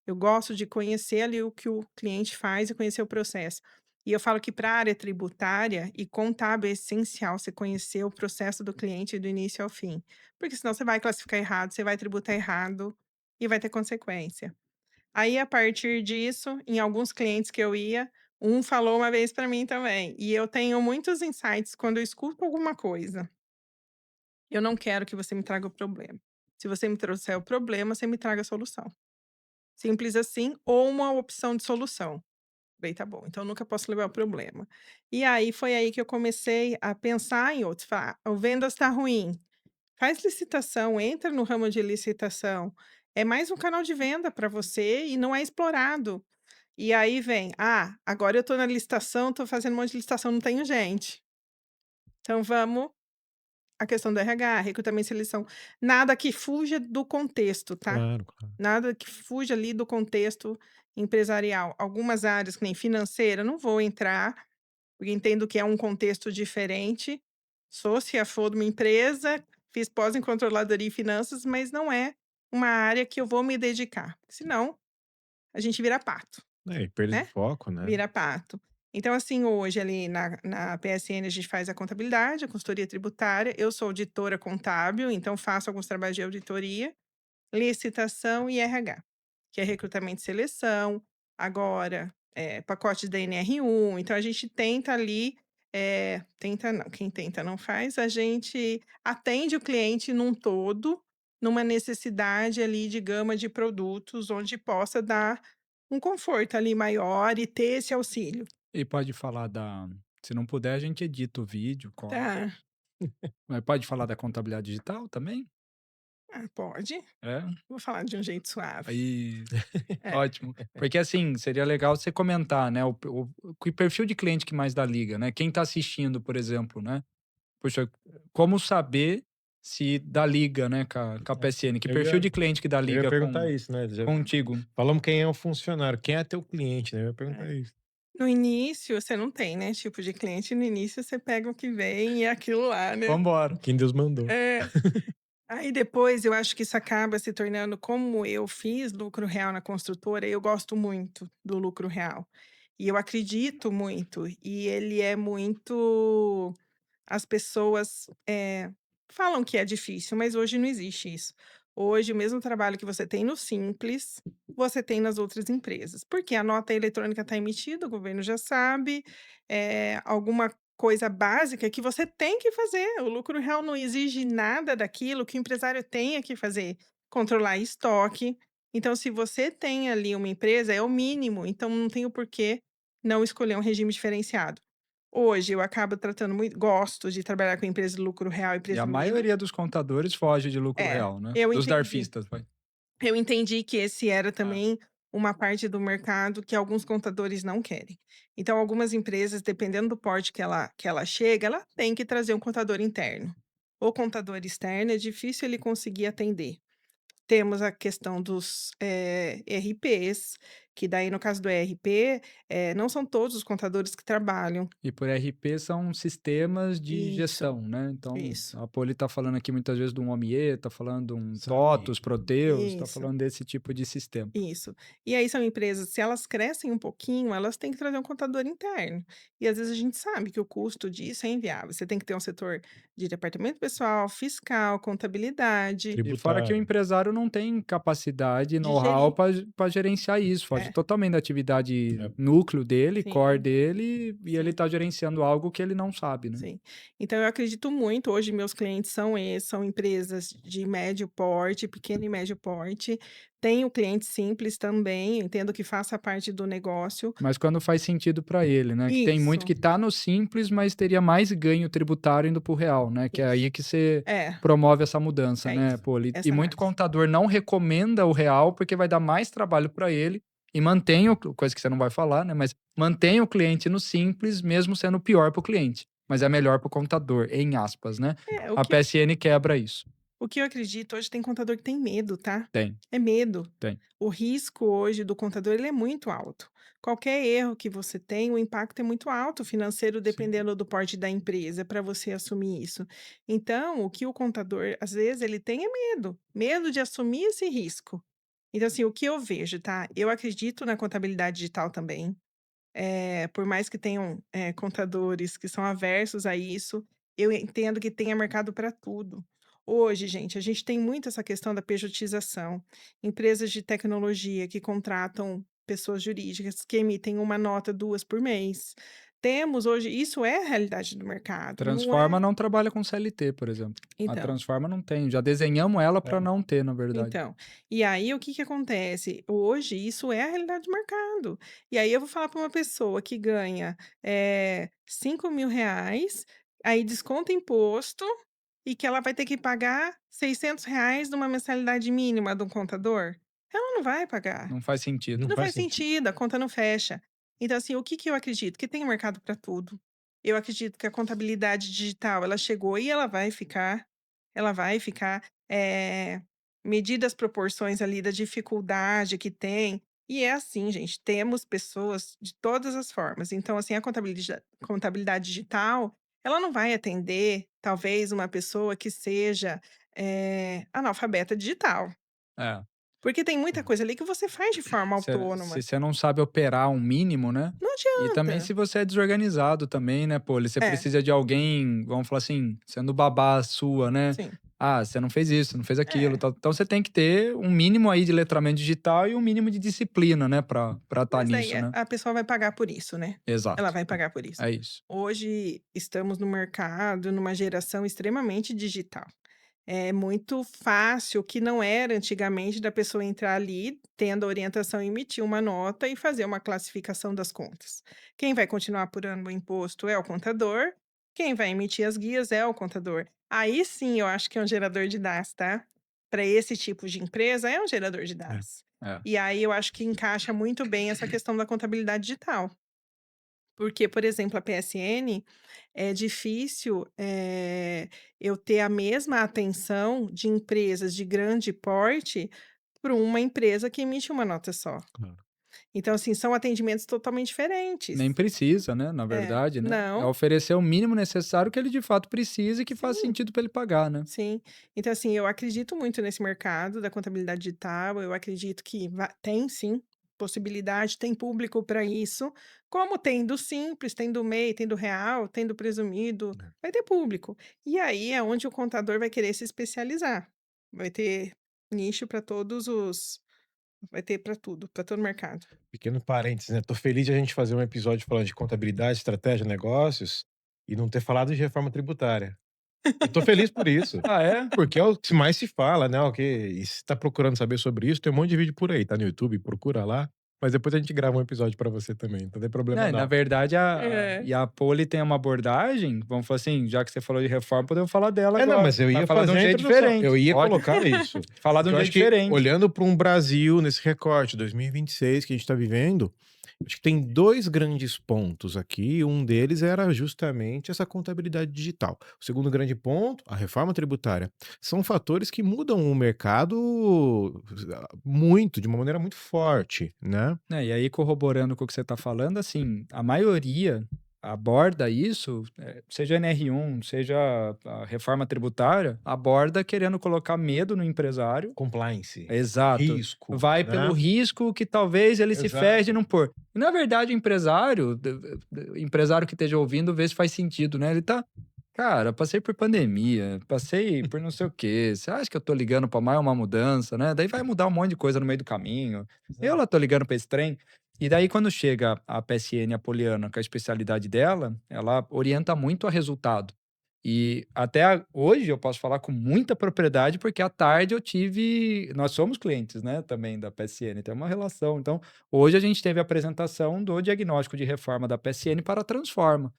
Eu gosto de conhecer ali o que o cliente faz e conhecer o processo. E eu falo que para a área tributária e contábil é essencial você conhecer o processo do cliente do início ao fim, porque senão você vai classificar errado, você vai tributar errado e vai ter consequência. Aí a partir disso, em alguns clientes que eu ia, um falou uma vez para mim também, e eu tenho muitos insights quando eu escuto alguma coisa. Eu não quero que você me traga o problema. Se você me trouxer o problema, você me traga a solução. Simples assim, ou uma opção de solução. Falei: "Tá bom, então eu nunca posso levar o problema". E aí foi aí que eu comecei a pensar em outros, falar: "Ah, o vendas está ruim, faz licitação, entra no ramo de licitação, é mais um canal de venda para você e não é explorado". E aí vem: "Ah, agora eu estou na licitação, estou fazendo um monte de licitação, não tenho gente. Então vamos a questão do RH, recrutamento e seleção, nada que fuja do contexto, tá? Claro, claro. Nada que fuja ali do contexto empresarial. Algumas áreas, que nem financeira, não vou entrar, porque entendo que é um contexto diferente. Sou CFO de uma empresa, fiz pós em controladoria e finanças, mas não é uma área que eu vou me dedicar, senão a gente vira pato, É, e perda de né? foco, né? Vira pato. Então, assim, hoje ali na PSN a gente faz a contabilidade, a consultoria tributária. Eu sou auditora contábil, então faço alguns trabalhos de auditoria, licitação e RH, que é recrutamento e seleção, agora, pacote da NR1. Então a gente tenta ali, tenta não, quem tenta não faz, a gente atende o cliente num todo, numa necessidade ali de gama de produtos, onde possa dar um conforto ali maior e ter esse auxílio. E pode falar da se não puder, a gente edita o vídeo, corta. Tá. Mas pode falar da contabilidade digital também? Ah, pode. É? Vou falar de um jeito suave. Aí, É. ótimo. Porque, assim, seria legal você comentar, né, que perfil de cliente que mais dá liga, né? Quem tá assistindo, por exemplo, né? Poxa, como saber se dá liga, né, com a PSN? Que Eu perfil ia, de cliente que dá eu ia liga perguntar isso, né? Já contigo? falamos quem é o funcionário, quem é teu cliente, né? Eu ia perguntar É. isso. No início, você não tem, né, tipo de cliente, no início você pega o que vem e é aquilo lá, né. Vambora. Quem Deus mandou. É. Aí depois eu acho que isso acaba se tornando, como eu fiz lucro real na construtora, eu gosto muito do lucro real. E eu acredito muito, e ele é muito, as pessoas, falam que é difícil, mas hoje não existe isso. Hoje, o mesmo trabalho que você tem no Simples, você tem nas outras empresas, porque a nota eletrônica está emitida, o governo já sabe, alguma coisa básica que você tem que fazer. O lucro real não exige nada daquilo que o empresário tenha que fazer, controlar estoque. Então, se você tem ali uma empresa, é o mínimo, então não tem o porquê não escolher um regime diferenciado. Hoje eu acabo tratando muito, gosto de trabalhar com empresa de lucro real e E a presumido. maioria dos contadores foge de lucro É, real, né? eu Dos entendi. darfistas, vai. Eu entendi que esse era Ah. também uma parte do mercado que alguns contadores não querem. Então, algumas empresas, dependendo do porte que ela chega, ela tem que trazer um contador interno. O contador externo é difícil ele conseguir atender. Temos a questão dos, ERPs, que daí no caso do ERP, não são todos os contadores que trabalham. E por RP são sistemas de Isso, gestão, né? Então, isso, a Poli tá falando aqui muitas vezes de um Omie, tá falando de um Sabe? TOTUS, Proteus, tá isso. falando desse tipo de sistema. Isso. E aí são empresas, se elas crescem um pouquinho, elas têm que trazer um contador interno. E às vezes a gente sabe que o custo disso é inviável. Você tem que ter um setor de departamento pessoal, fiscal, contabilidade, E fora que o Tributário. empresário não tem capacidade e de know-how gerir. para gerenciar isso, foge É, totalmente da atividade É. núcleo dele, core sim, dele, e ele sim. tá gerenciando algo que ele não sabe, né? Sim. Então eu acredito muito, hoje meus clientes são esses, são empresas de médio porte, pequeno e médio porte. Tenho cliente simples também, entendo que faça parte do negócio. Mas quando faz sentido para ele, né? Que tem muito Isso, que tá no simples, mas teria mais ganho tributário indo pro real, né? Que é isso. aí que você É, promove essa mudança, é né, isso. pô? E Essa muito análise. contador não recomenda o real porque vai dar mais trabalho para ele e mantém o coisa que você não vai falar, né? Mas mantém o cliente no simples, mesmo sendo pior para o cliente. Mas é melhor para o contador, em aspas, né? É, A PSN quebra isso. o que eu acredito, hoje tem contador que tem medo, tá? Tem, É medo. tem. O risco hoje do contador, ele é muito alto. Qualquer erro que você tem, o impacto é muito alto financeiro, Sim. dependendo do porte da empresa, para você assumir isso. Então, o que o contador, às vezes, ele tem é medo, medo de assumir esse risco. Então, assim, o que eu vejo, tá? Eu acredito na contabilidade digital também. Por mais que tenham, contadores que são aversos a isso, eu entendo que tenha mercado para tudo. Hoje, gente, a gente tem muito essa questão da pejotização. Empresas de tecnologia que contratam pessoas jurídicas que emitem uma nota, 2 por mês. Temos hoje, isso é a realidade do mercado, não Transforma é, não trabalha com CLT, por exemplo. A então. Transforma não tem. Já desenhamos ela para É. não ter, na verdade. Então, e aí o que que acontece? Hoje isso é a realidade do mercado. E aí eu vou falar para uma pessoa que ganha, R$ 5.000, aí desconta imposto, e que ela vai ter que pagar R$ 600 numa mensalidade mínima de um contador? Ela não vai pagar. Não faz sentido. Não Não faz faz sentido. sentido, a conta não fecha. Então assim, o que que eu acredito? Que tem mercado para tudo. Eu acredito que a contabilidade digital, ela chegou e ela vai ficar, medida as proporções ali da dificuldade que tem, e é assim gente, temos pessoas de todas as formas, então assim, a contabilidade digital, ela não vai atender, talvez, uma pessoa que seja, analfabeta digital, É. porque tem muita coisa ali que você faz de forma Se autônoma, você não sabe operar um mínimo, né. não E também adianta. se você é desorganizado também, né, pô, você É, precisa de alguém, vamos falar assim, sendo babá sua, né. sim. "Ah, você não fez isso, não fez aquilo", É. tal. Então você tem que ter um mínimo aí de letramento digital e um mínimo de disciplina, né, pra estar Mas daí nisso, né. a pessoa vai pagar por isso, né. Ela Exato. vai pagar por isso. É isso. Hoje estamos no mercado, numa geração extremamente digital. É muito fácil, que não era antigamente, da pessoa entrar ali, tendo a orientação, emitir uma nota e fazer uma classificação das contas. Quem vai continuar apurando o imposto é o contador, quem vai emitir as guias é o contador. Aí sim eu acho que é um gerador de dados, tá. Para esse tipo de empresa é um gerador de É, dados. é. E aí eu acho que encaixa muito bem essa questão da contabilidade digital. Porque, por exemplo, a PSN é difícil, eu ter a mesma atenção de empresas de grande porte para uma empresa que emite uma nota só. Claro. Então, assim, são atendimentos totalmente Nem diferentes. precisa, né, na É. verdade, né. É Não, oferecer o mínimo necessário que ele de fato precisa e que faz sim. sentido para ele pagar, né. Sim. Então, assim, eu acredito muito nesse mercado da contabilidade digital, eu acredito que tem sim possibilidade, tem público para isso, como tem do simples, tem do MEI, tem do real, tem do presumido, É. vai ter público. E aí é onde o contador vai querer se especializar. Vai ter nicho para todos os vai ter para tudo, para todo mercado. Pequeno parênteses, né, tô feliz de a gente fazer um episódio falando de contabilidade, estratégia, negócios, e não ter falado de reforma tributária. Eu tô feliz por isso, Ah, é? porque é o que mais se fala, né, o que e se tá procurando saber sobre isso, tem um monte de vídeo por aí, tá no YouTube, procura lá, mas depois a gente grava um episódio pra você também, então não tem problema É, na não. verdade É. a Poli tem uma abordagem, vamos falar assim, já que você falou de reforma, podemos falar dela É, não, agora, mas eu mas ia falar de fazer um a jeito introdução, eu diferente. ia Pode colocar isso, falar de porque um eu jeito acho que diferente. olhando para um Brasil nesse recorte 2026 que a gente tá vivendo, acho que tem 2 grandes pontos aqui, um deles era justamente essa contabilidade digital. O segundo grande ponto, a reforma tributária. São fatores que mudam o mercado muito, de uma maneira muito forte, né. É, e aí corroborando com o que você está falando, assim, a maioria aborda isso, seja NR1, seja a reforma tributária, aborda querendo colocar medo no empresário. Compliance, Exato. risco, Vai pelo né. risco que talvez ele se ferre de Exato. não pôr. E na verdade o empresário, empresário que esteja ouvindo, vê se faz sentido, né, ele tá: "Cara, passei por pandemia, passei por não sei o quê, você acha que eu tô ligando pra mais uma mudança, né, daí vai mudar um monte de coisa no meio do caminho, eu Exato. lá tô ligando pra esse trem". E daí quando chega a PSN Apoliana, com a especialidade dela, ela orienta muito a resultado. E até hoje eu posso falar com muita propriedade, porque à tarde eu tive. Nós somos clientes, né, também da PSN, tem uma relação. Então, hoje a gente teve a apresentação do diagnóstico de reforma da PSN para a Transforma.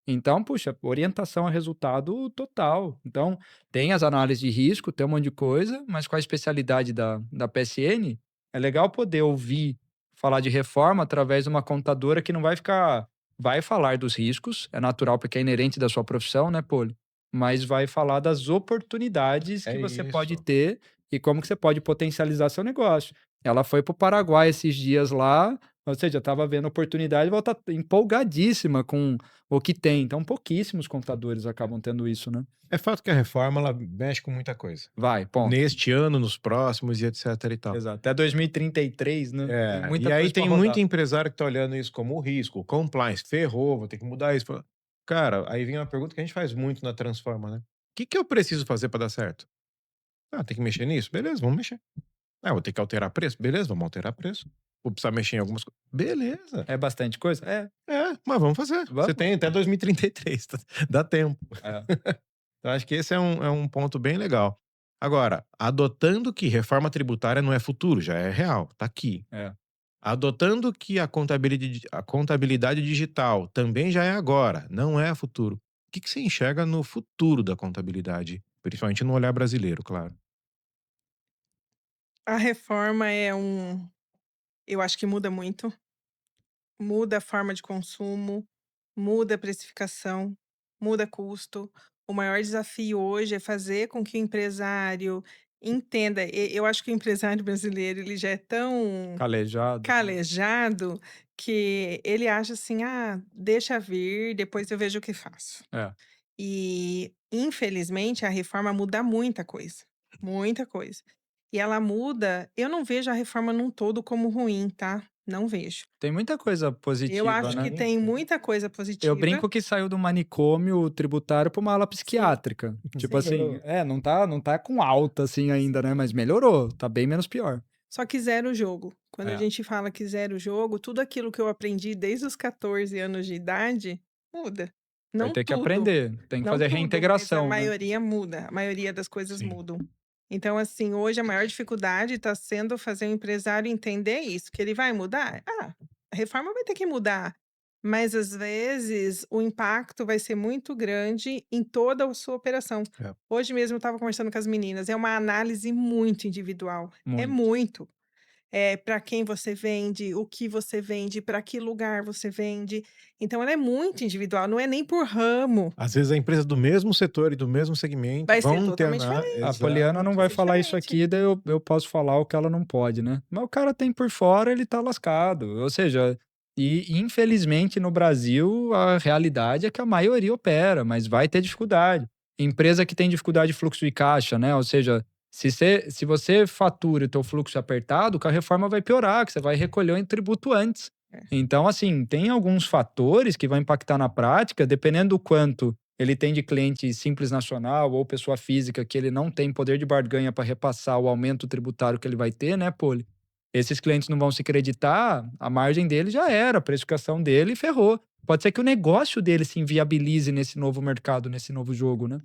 Então, puxa, orientação a resultado total. Então, tem as análises de risco, tem um monte de coisa, mas com a especialidade da PSN, é legal poder ouvir falar de reforma através de uma contadora que não vai ficar. Vai falar dos riscos, é natural porque é inerente da sua profissão, né, Poli? Mas vai falar das oportunidades É que você pode isso. ter e como que você pode potencializar seu negócio. Ela foi para o Paraguai esses dias lá, ou seja, estava vendo oportunidade, ela está empolgadíssima com o que tem, então pouquíssimos contadores acabam tendo isso, né. É fato que a reforma ela mexe com muita coisa. Vai, ponto. Neste ano, nos próximos e etc e tal. Exato. Até 2033, né, tem É, e muita aí coisa pra tem muito rodar. empresário que tá olhando isso como risco, compliance, ferrou, vou ter que mudar isso. Cara, aí vem uma pergunta que a gente faz muito na Transforma, né? O que que eu preciso fazer para dar certo? Ah, tem que mexer nisso? Beleza, vamos mexer. Ah, vou ter que alterar preço? Beleza, vamos alterar preço. Vou precisar mexer em algumas coisas. Beleza. É bastante coisa? É, É, mas vamos fazer. Você vamos. tem até 2033, dá tempo. É, Eu acho que esse é um ponto bem legal. Agora, adotando que reforma tributária não é futuro, já é real, tá aqui. é. Adotando que a contabilidade digital também já é agora, não é futuro. O que que você enxerga no futuro da contabilidade? Principalmente no olhar brasileiro, claro. A reforma eu acho que muda muito, muda a forma de consumo, muda a precificação, muda custo. O maior desafio hoje é fazer com que o empresário entenda. Eu acho que o empresário brasileiro ele já é tão Calejado, né? calejado que ele acha assim: ah, deixa vir, depois eu vejo o que faço. É. E, infelizmente, a reforma muda muita coisa, muita coisa. E ela muda. Eu não vejo a reforma num todo como ruim, tá? Não vejo. Tem muita coisa Eu positiva, acho que né? Sim, tem sim. muita coisa Eu positiva. brinco que saiu do manicômio tributário para uma ala Sim, psiquiátrica. Tipo sim, assim, não tá com alta assim ainda, né? sim. Mas melhorou, tá bem menos pior. Só que zera o jogo. Quando a É, gente fala que zera o jogo, tudo aquilo que eu aprendi desde os 14 anos de idade muda. vai Não ter que tudo, aprender, tem que não fazer tudo, mas a reintegração, né? maioria muda, a maioria das coisas Sim. mudam. Então, assim, hoje a maior dificuldade está sendo fazer o empresário entender isso, que ele vai mudar. Ah, a reforma vai ter que mudar, mas às vezes o impacto vai ser muito grande em toda a sua operação. É. Hoje mesmo eu estava conversando com as meninas, é uma análise muito individual, é Muito. muito. Para quem você vende, o que você vende, para que lugar você vende. Então ela é muito individual, não é nem por ramo, Às vezes a empresa do mesmo setor e do mesmo segmento vai ser vão ter totalmente A diferente, Poliana não vai vai ser falar isso diferente. aqui, daí eu posso falar o que ela não pode, né? Mas o cara tem por fora, ele tá lascado. Ou seja, e infelizmente no Brasil a realidade é que a maioria opera, mas vai ter dificuldade. Empresa que tem dificuldade de fluxo de caixa, né? Ou seja, se você fatura e teu fluxo é apertado, com a reforma vai piorar, que você vai recolher o tributo antes. É. Então, assim, tem alguns fatores que vão impactar na prática, dependendo do quanto ele tem de cliente simples nacional ou pessoa física que ele não tem poder de barganha para repassar o aumento tributário que ele vai ter, né, Poli? Esses clientes não vão se creditar, a margem dele já era, a precificação dele ferrou. Pode ser que o negócio dele se inviabilize nesse novo mercado, nesse novo jogo, né?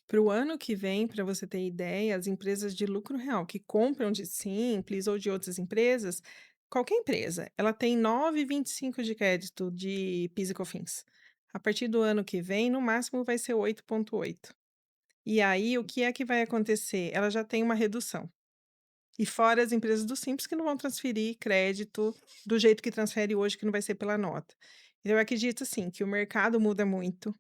Para o ano que vem, para você ter ideia, as empresas de lucro real que compram de Simples ou de outras empresas, qualquer empresa, ela tem 9,25 de crédito de PIS e COFINS. A partir do ano que vem, no máximo vai ser 8,8. E aí, o que é que vai acontecer? Ela já tem uma redução. E fora as empresas do Simples que não vão transferir crédito do jeito que transfere hoje, que não vai ser pela nota. Então, eu acredito, assim, que o mercado muda muito.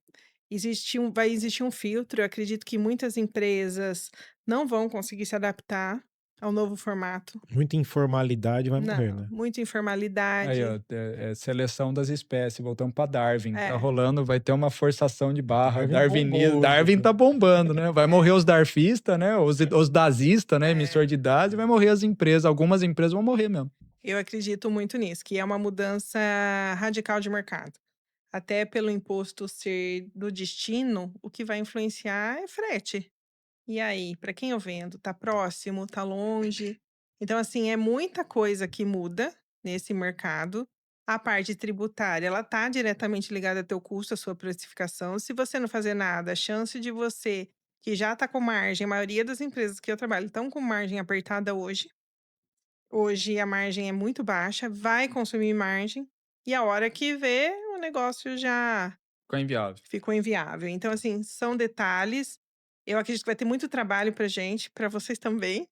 Vai existir um filtro, eu acredito que muitas empresas não vão conseguir se adaptar ao novo formato. Muita informalidade vai morrer, Não, né? muita Aí, informalidade. ó, é seleção das espécies, voltamos para Darwin. Tá É, rolando, vai ter uma forçação de barra. Darwin bombou hoje Darwin aqui. tá bombando, né? Vai morrer os darfistas, né? Os dazistas, né? Emissor é. de dados, e vai morrer as empresas. Algumas empresas vão morrer mesmo. Eu acredito muito nisso, que é uma mudança radical de mercado. Até pelo imposto ser do destino, o que vai influenciar é frete. E aí, para quem eu vendo? Tá próximo, tá longe? Então, assim, é muita coisa que muda nesse mercado. A parte tributária, ela tá diretamente ligada ao teu custo, à sua precificação. Se você não fazer nada, a chance de você, que já tá com margem, a maioria das empresas que eu trabalho estão com margem apertada hoje. Hoje a margem é muito baixa, vai consumir margem, e a hora que vê, o negócio já Ficou inviável. ficou inviável. Então, assim, são detalhes. Eu acredito que vai ter muito trabalho pra gente, pra vocês também,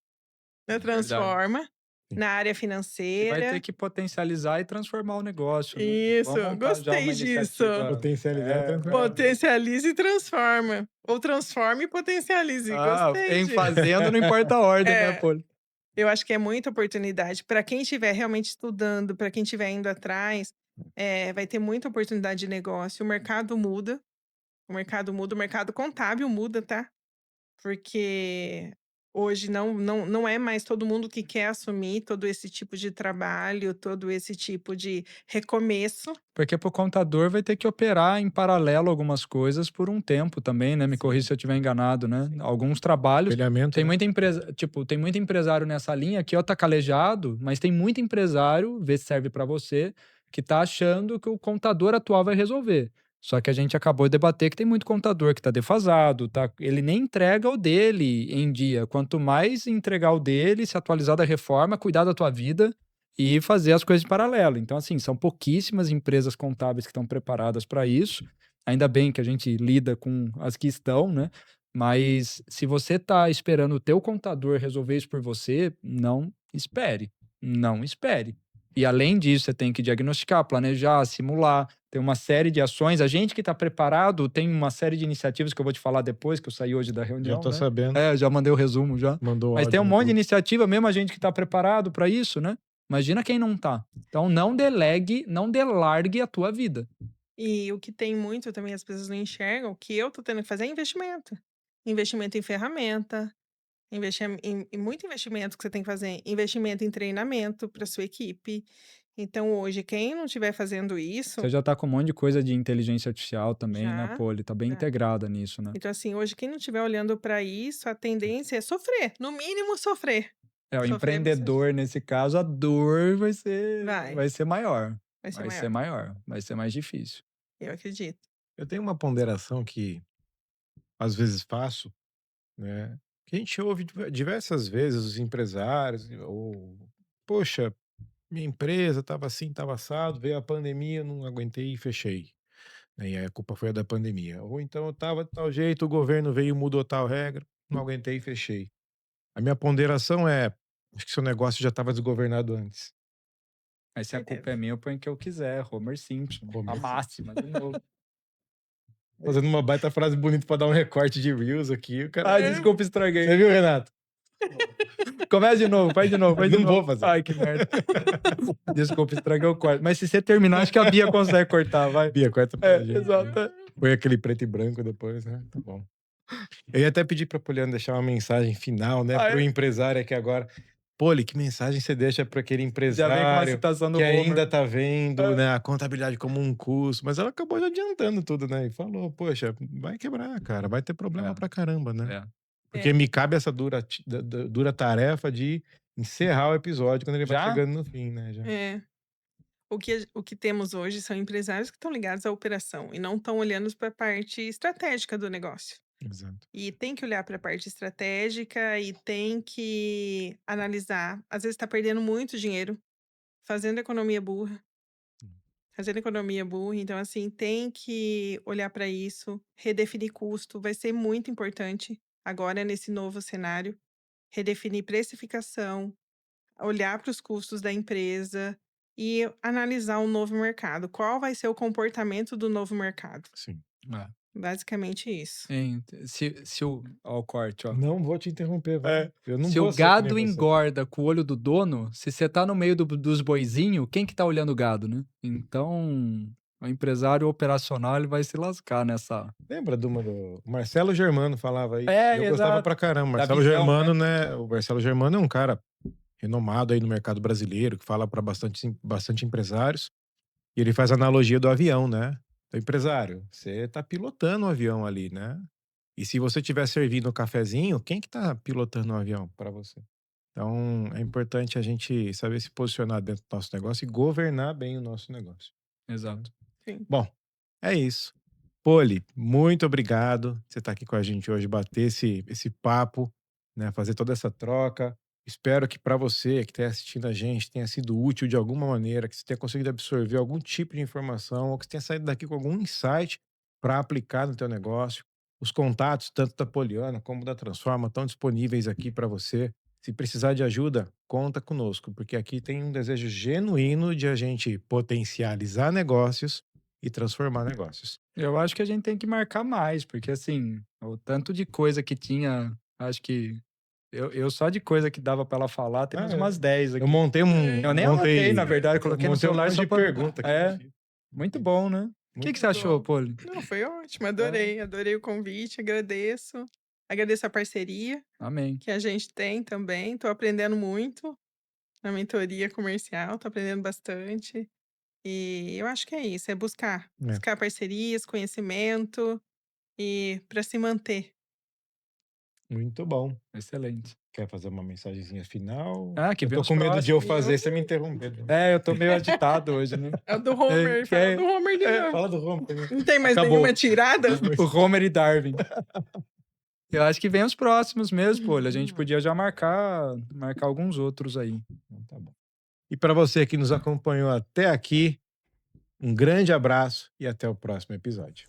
na Verdade. Transforma, Sim. na área E vai ter financeira. que potencializar e transformar o negócio, né? Isso, Vamos montar já uma gostei disso. iniciativa. Potencializar e transformar. Potencialize e transforma. Ou transforme e potencialize. Gostei Em de. fazendo, não importa a ordem, né, É, Poli? eu acho que é muita oportunidade. Para quem estiver realmente estudando, para quem estiver indo atrás, vai ter muita oportunidade de negócio. O mercado muda, o mercado contábil muda, tá? Porque hoje não é mais todo mundo que quer assumir todo esse tipo de trabalho, todo esse tipo de recomeço. Porque pro contador vai ter que operar em paralelo algumas coisas por um tempo também, né? Me corrija se eu estiver enganado, né? Sim. Alguns trabalhos. Espelhamento, Tem né? muita empresa, tipo, tem muito empresário nessa linha que ó, tá calejado, mas tem muito empresário, vê se serve para você, que tá achando que o contador atual vai resolver. Só que a gente acabou de debater que tem muito contador que tá defasado, tá? Ele nem entrega o dele em dia. Quanto mais entregar o dele, se atualizar da reforma, cuidar da tua vida e fazer as coisas em paralelo. Então, assim, são pouquíssimas empresas contábeis que estão preparadas para isso. Ainda bem que a gente lida com as que estão, né? Mas se você está esperando o teu contador resolver isso por você, não espere. Não espere. E além disso, você tem que diagnosticar, planejar, simular. Tem uma série de ações. A gente que está preparado tem uma série de iniciativas que eu vou te falar depois, que eu saí hoje da Já reunião, tô né? sabendo. Já mandei o resumo já. Mandou Mas tem áudio um no monte de grupo. iniciativa, mesmo a gente que está preparado para isso, né? Imagina quem não tá. Então não delegue, não delargue a tua vida. E o que tem muito também, as pessoas não enxergam, que eu tô tendo que fazer é investimento. Investimento em ferramenta, muito investimento que você tem que fazer, investimento em treinamento para sua equipe. Então, hoje, quem não estiver fazendo isso, Você já tá com um monte de coisa de inteligência artificial também, né? já. Pô, ele tá bem já. integrada nisso, né? Então, assim, hoje, quem não estiver olhando para isso, a tendência é sofrer, no mínimo sofrer. O Sofrer você empreendedor, nesse caso, a dor vai ser maior. vai ser Vai ser maior. maior. Vai ser mais difícil. Eu acredito. Eu tenho uma ponderação que às vezes faço, né? Que a gente ouve diversas vezes os empresários, ou, poxa, minha empresa estava assim, estava assado, veio a pandemia, não aguentei e fechei. Né, e aí a culpa foi a da pandemia. Ou então eu estava de tal jeito, o governo veio e mudou tal regra, não aguentei e fechei. A minha ponderação é, acho que seu negócio já estava desgovernado antes. Mas se a Certeza. culpa é minha, eu ponho o que eu quiser. Homer Simpson. Homer A Simpson. máxima, de novo. Fazendo uma baita frase bonita para dar um recorte de Reels aqui. O cara... Ai, desculpa, estraguei. Você viu, Renato? Começa de novo, faz de novo, faz de Não novo. vou fazer. Ai, que merda. Desculpa, estraguei o corte. Mas se você terminar, acho que a Bia consegue cortar, vai. Bia, corta pra gente. Exato. Põe aquele preto e branco depois, né? Tá bom. Eu ia até pedir pra Poliana deixar uma mensagem final, né? Pro empresário aqui agora. Poli, que mensagem você deixa para aquele Já vem com uma empresário citação do que Homer. ainda tá vendo, né, a contabilidade como um custo? Mas ela acabou já adiantando tudo, né? E falou, poxa, vai quebrar, cara, vai ter problema pra caramba, né? Porque me cabe essa dura tarefa de encerrar o episódio quando ele vai Já? chegando no fim, né? Já. É. O que temos hoje são empresários que estão ligados à operação e não estão olhando para a parte estratégica do negócio. Exato. E tem que olhar para a parte estratégica e tem que analisar. Às vezes está perdendo muito dinheiro fazendo economia burra. Fazendo economia burra. Então, assim, tem que olhar para isso, redefinir custo. Vai ser muito importante agora nesse novo cenário. Redefinir precificação, olhar para os custos da empresa e analisar o novo mercado. Qual vai ser o comportamento do novo mercado? Sim. Basicamente isso. Se o. Ó, o corte, ó. Não vou te interromper, vai. Eu não Se vou o ser que nem gado você. engorda com o olho do dono, se você tá no meio dos boizinhos, quem que tá olhando o gado, né? Então, o empresário operacional ele vai se lascar nessa. Lembra do Marcelo Germano falava isso? É, Eu gostava exato. pra caramba. Da Marcelo visão, Germano, né? O Marcelo Germano é um cara renomado aí no mercado brasileiro, que fala para bastante empresários. E ele faz a analogia do avião, né? Então, empresário, você tá pilotando o avião ali, né? E se você estiver servindo um cafezinho, quem que tá pilotando o avião para você? Então, é importante a gente saber se posicionar dentro do nosso negócio e governar bem o nosso negócio. Exato. Sim. Bom, é isso. Poli, muito obrigado. Você tá aqui com a gente hoje, bater esse papo, né? Fazer toda essa troca. Espero que para você que está assistindo a gente tenha sido útil de alguma maneira, que você tenha conseguido absorver algum tipo de informação ou que você tenha saído daqui com algum insight para aplicar no teu negócio. Os contatos, tanto da Poliana como da Transforma, estão disponíveis aqui para você. Se precisar de ajuda, conta conosco, porque aqui tem um desejo genuíno de a gente potencializar negócios e transformar negócios. Eu acho que a gente tem que marcar mais, porque assim, o tanto de coisa que tinha, acho que. Eu só de coisa que dava pra ela falar, temos umas 10 aqui. Eu montei Eu nem anotei, na verdade, eu coloquei no montei um celular monte só de pra. pergunta aqui. Muito bom, né? O que você achou, Poli? Não, foi ótimo, adorei. Adorei o convite, agradeço. Agradeço a parceria Amém. que a gente tem também. Estou aprendendo muito na mentoria comercial, estou aprendendo bastante. E eu acho que é isso, é buscar parcerias, conhecimento e para se manter. Muito bom. Excelente. Quer fazer uma mensagenzinha final? Que eu vem tô os com medo de eu próximos. fazer você me interromper. Eu tô meio agitado hoje, né? É o do Homer, fala do Homer de novo. Fala do Homer também. Não tem mais Acabou. nenhuma tirada? O Homer e Darwin. Eu acho que vem os próximos mesmo, Poli. A gente podia já marcar alguns outros aí. Então, tá bom. E para você que nos acompanhou até aqui, um grande abraço e até o próximo episódio.